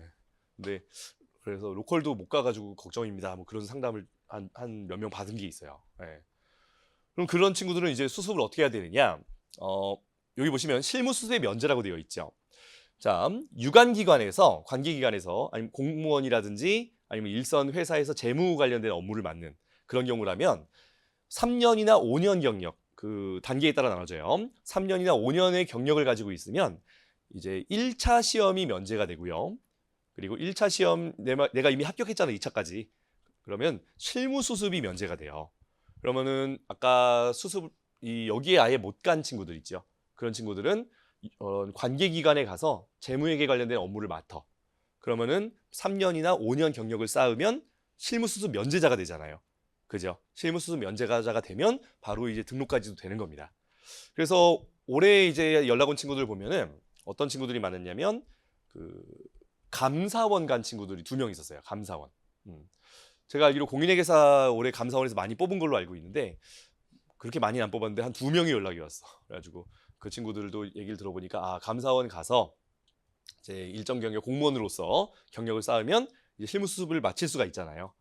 근데 그래서 로컬도 못 가가지고 걱정입니다. 뭐 그런 상담을 한 몇 명 받은 게 있어요. 예. 그럼 그런 친구들은 이제 수습을 어떻게 해야 되느냐? 여기 보시면 실무 수습의 면제라고 되어 있죠. 자, 유관기관에서 관계기관에서 아니면 공무원이라든지 아니면 일선 회사에서 재무 관련된 업무를 맡는 그런 경우라면 3년이나 5년 경력 그 단계에 따라 나눠져요. 3년이나 5년의 경력을 가지고 있으면 이제 1차 시험이 면제가 되고요. 그리고 1차 시험 내가 이미 합격했잖아 2차까지. 그러면 실무 수습이 면제가 돼요. 그러면은 아까 여기에 아예 못 간 친구들 있죠. 그런 친구들은 관계기관에 가서 재무회계 관련된 업무를 맡아. 그러면은 3년이나 5년 경력을 쌓으면 실무수습 면제자가 되잖아요. 그죠? 실무수습 면제자가 되면 바로 이제 등록까지도 되는 겁니다. 그래서 올해 이제 연락 온 친구들 보면은 어떤 친구들이 많았냐면 그 감사원 간 친구들이 2명 있었어요. 감사원. 제가 알기로 공인회계사 올해 감사원에서 많이 뽑은 걸로 알고 있는데 그렇게 많이 안 뽑았는데 한 2명이 연락이 왔어. 그래가지고 그 친구들도 얘기를 들어보니까 감사원 가서 이제 일정 경력 공무원으로서 경력을 쌓으면 이제 실무 수습을 마칠 수가 있잖아요.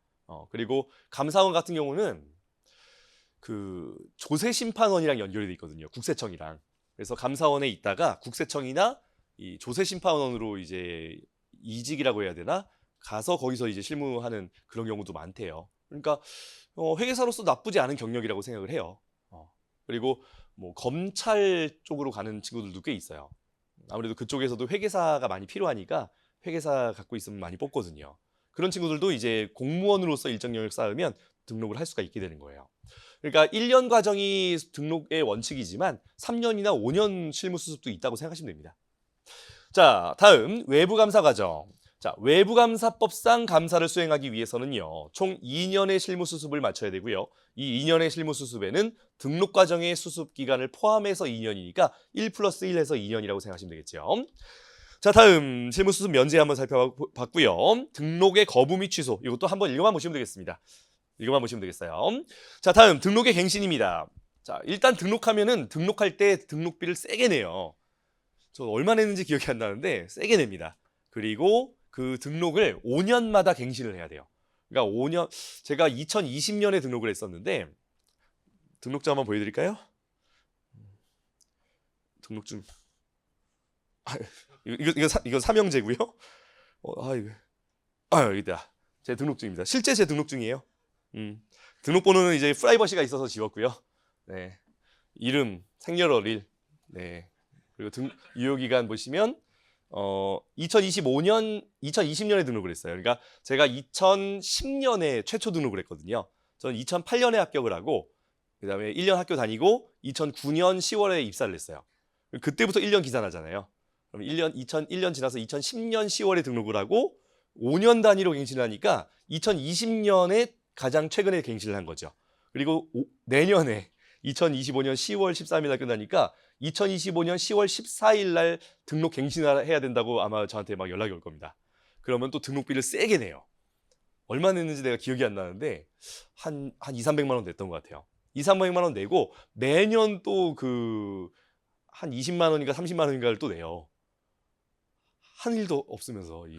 그리고 감사원 같은 경우는 그 조세심판원이랑 연결이 돼 있거든요. 국세청이랑. 그래서 감사원에 있다가 국세청이나 이 조세심판원으로 이제 이직이라고 해야 되나? 가서 거기서 이제 실무하는 그런 경우도 많대요. 그러니까 회계사로서 나쁘지 않은 경력이라고 생각을 해요. 그리고 뭐 검찰 쪽으로 가는 친구들도 꽤 있어요. 아무래도 그쪽에서도 회계사가 많이 필요하니까 회계사 갖고 있으면 많이 뽑거든요. 그런 친구들도 이제 공무원으로서 일정 영역 쌓으면 등록을 할 수가 있게 되는 거예요. 그러니까 1년 과정이 등록의 원칙이지만 3년이나 5년 실무 수습도 있다고 생각하시면 됩니다. 자, 다음 외부 감사 과정. 자, 외부감사법상 감사를 수행하기 위해서는요, 총 2년의 실무 수습을 마쳐야 되고요. 이 2년의 실무 수습에는 등록 과정의 수습 기간을 포함해서 2년이니까 1+1 해서 2년이라고 생각하시면 되겠죠. 자, 다음 실무수습 면제 한번 살펴봤고요. 등록의 거부 및 취소. 이것도 한번 읽어만 보시면 되겠습니다. 읽어만 보시면 되겠어요. 자, 다음 등록의 갱신입니다. 자, 일단 등록하면은 등록할 때 등록비를 세게 내요. 저 얼마 냈는지 기억이 안 나는데 세게 냅니다. 그리고 그 등록을 5년마다 갱신을 해야 돼요. 그러니까 5년, 제가 2020년에 등록을 했었는데 등록증 한번 보여드릴까요? 등록증. 이거 삼형제고요. 여기다. 제 등록증입니다. 실제 제 등록증이에요. 등록번호는 이제 프라이버시가 있어서 지웠고요. 네. 이름, 생년월일. 네. 그리고 유효기간 보시면 2020년에 등록을 했어요. 그러니까 제가 2010년에 최초 등록을 했거든요. 저는 2008년에 합격을 하고 그다음에 1년 학교 다니고 2009년 10월에 입사를 했어요. 그때부터 1년 기산하잖아요. 그럼 2001년 지나서 2010년 10월에 등록을 하고 5년 단위로 갱신을 하니까 2020년에 가장 최근에 갱신을 한 거죠. 그리고 내년에 2025년 10월 13일 날 끝나니까 2025년 10월 14일 날 등록 갱신을 해야 된다고 아마 저한테 막 연락이 올 겁니다. 그러면 또 등록비를 세게 내요. 얼마 냈는지 내가 기억이 안 나는데 한 200~300만 원 냈던 것 같아요. 200~300만 원 내고 매년 또 한 20만 원인가 30만 원인가를 또 내요. 한 일도 없으면서 이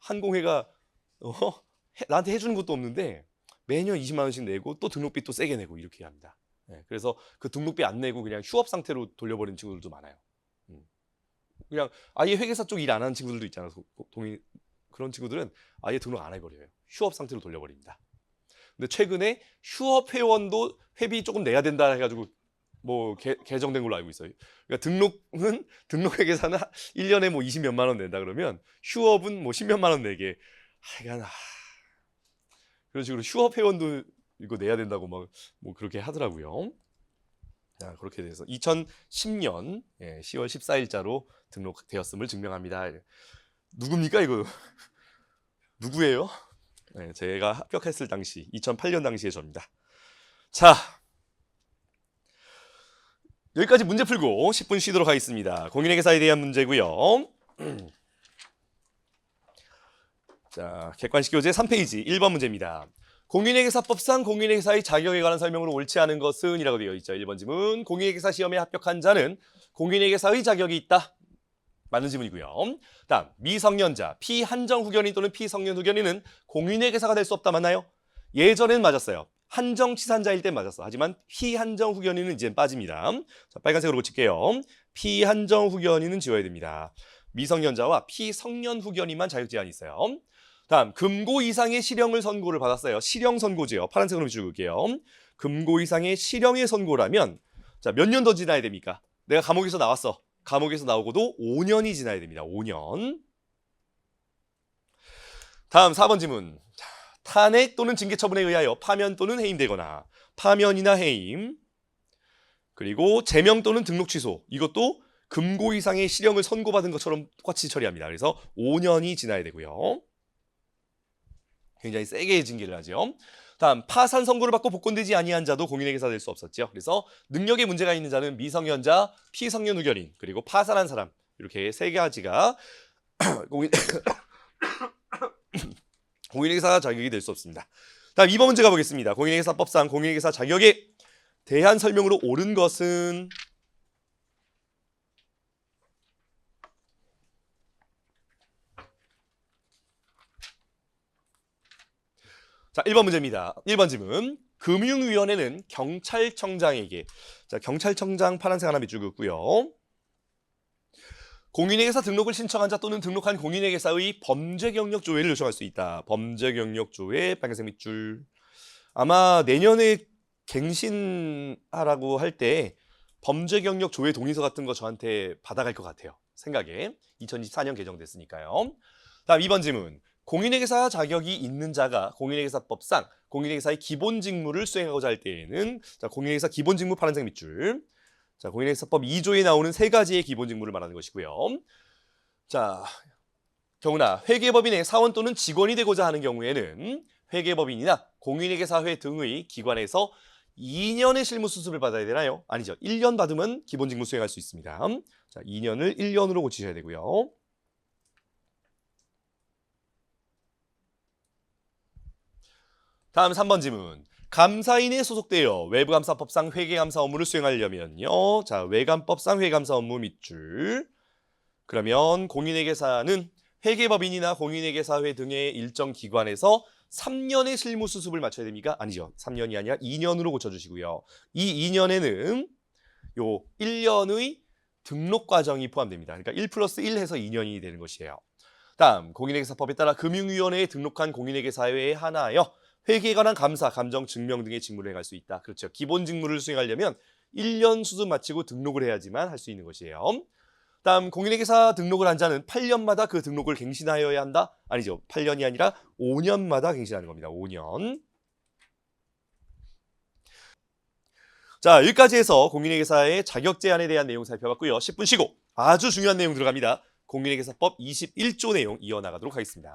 한공회가 나한테 해주는 것도 없는데 매년 20만 원씩 내고 또 등록비 또 세게 내고 이렇게 합니다. 네, 그래서 그 등록비 안 내고 그냥 휴업 상태로 돌려버리는 친구들도 많아요. 그냥 아예 회계사 쪽 일 안 하는 친구들도 있잖아요. 그런 친구들은 아예 등록 안 해버려요. 휴업 상태로 돌려버립니다. 근데 최근에 휴업 회원도 회비 조금 내야 된다 해가지고 뭐 개정된 걸로 알고 있어요. 그러니까 등록회계사는 1년에 뭐 20몇만 원 낸다 그러면 휴업은 뭐 10몇만 원 내게 그런 식으로 휴업 회원도 이거 내야 된다고 막 뭐 그렇게 하더라고요. 자, 그렇게 돼서 2010년 10월 14일자로 등록되었음을 증명합니다. 누굽니까 이거? 누구예요? 네, 제가 합격했을 당시 2008년 당시의 저입니다. 자, 여기까지 문제 풀고 10분 쉬도록 하겠습니다. 공인회계사에 대한 문제고요. 자, 객관식 교재 3페이지 1번 문제입니다. 공인회계사법상 공인회계사의 자격에 관한 설명으로 옳지 않은 것은 이라고 되어 있죠. 1번 지문. 공인회계사 시험에 합격한 자는 공인회계사의 자격이 있다. 맞는 지문이고요. 다음, 미성년자, 피한정 후견인 또는 피성년 후견인은 공인회계사가 될 수 없다. 맞나요? 예전엔 맞았어요. 한정치산자일 땐 맞았어. 하지만 피한정 후견인은 이젠 빠집니다. 자, 빨간색으로 고칠게요. 피한정 후견인은 지워야 됩니다. 미성년자와 피성년 후견인만 자격 제한이 있어요. 다음, 금고 이상의 실형을 선고를 받았어요. 실형 선고제요. 파란색으로 지울게요. 금고 이상의 실형의 선고라면 자, 몇 년 더 지나야 됩니까? 내가 감옥에서 나왔어. 감옥에서 나오고도 5년이 지나야 됩니다. 5년. 다음 4번 지문. 탄핵 또는 징계 처분에 의하여 파면 또는 해임되거나 파면이나 해임 그리고 제명 또는 등록 취소 이것도 금고 이상의 실형을 선고받은 것처럼 똑같이 처리합니다. 그래서 5년이 지나야 되고요. 굉장히 세게 징계를 하죠. 다음, 파산 선고를 받고 복권되지 아니한 자도 공인회계사 될 수 없었죠. 그래서 능력에 문제가 있는 자는 미성년자, 피성년 후견인 그리고 파산한 사람 이렇게 세 가지가 공인회계사 자격이 될 수 없습니다. 다음 2번 문제 가보겠습니다. 공인회계사법상 공인회계사 자격에 대한 설명으로 옳은 것은 자, 1번 문제입니다. 1번 질문. 금융위원회는 경찰청장에게 자, 경찰청장 파란색 하나 밑줄 긋고요. 공인회계사 등록을 신청한 자 또는 등록한 공인회계사의 범죄 경력 조회를 요청할 수 있다. 범죄 경력 조회 빨간색 밑줄. 아마 내년에 갱신하라고 할 때 범죄 경력 조회 동의서 같은 거 저한테 받아갈 것 같아요. 생각에. 2024년 개정됐으니까요. 다음 2번 질문. 공인회계사 자격이 있는 자가 공인회계사법상 공인회계사의 기본 직무를 수행하고자 할 때에는 자, 공인회계사 기본 직무 파란색 밑줄. 자, 공인회계사법 2조에 나오는 세 가지의 기본 직무를 말하는 것이고요. 자, 경우나 회계법인의 사원 또는 직원이 되고자 하는 경우에는 회계법인이나 공인회계사회 등의 기관에서 2년의 실무 수습을 받아야 되나요? 아니죠. 1년 받으면 기본 직무 수행할 수 있습니다. 자, 2년을 1년으로 고치셔야 되고요. 다음 3번 질문. 감사인에 소속되어 외부감사법상 회계감사 업무를 수행하려면요. 자, 외감법상 회계감사 업무 밑줄. 그러면 공인회계사는 회계법인이나 공인회계사회 등의 일정 기관에서 3년의 실무 수습을 마쳐야 됩니까? 아니죠. 3년이 아니라 2년으로 고쳐주시고요. 이 2년에는 요 1년의 등록 과정이 포함됩니다. 그러니까 1 플러스 1 해서 2년이 되는 것이에요. 다음, 공인회계사법에 따라 금융위원회에 등록한 공인회계사회에 한하여 회계에 관한 감사, 감정, 증명 등의 직무를 행할 수 있다. 그렇죠. 기본 직무를 수행하려면 1년 수습 마치고 등록을 해야지만 할 수 있는 것이에요. 다음, 공인회계사 등록을 한 자는 8년마다 그 등록을 갱신하여야 한다? 아니죠. 8년이 아니라 5년마다 갱신하는 겁니다. 5년. 자, 여기까지 해서 공인회계사의 자격 제한에 대한 내용 살펴봤고요. 10분 쉬고 아주 중요한 내용 들어갑니다. 공인회계사법 21조 내용 이어나가도록 하겠습니다.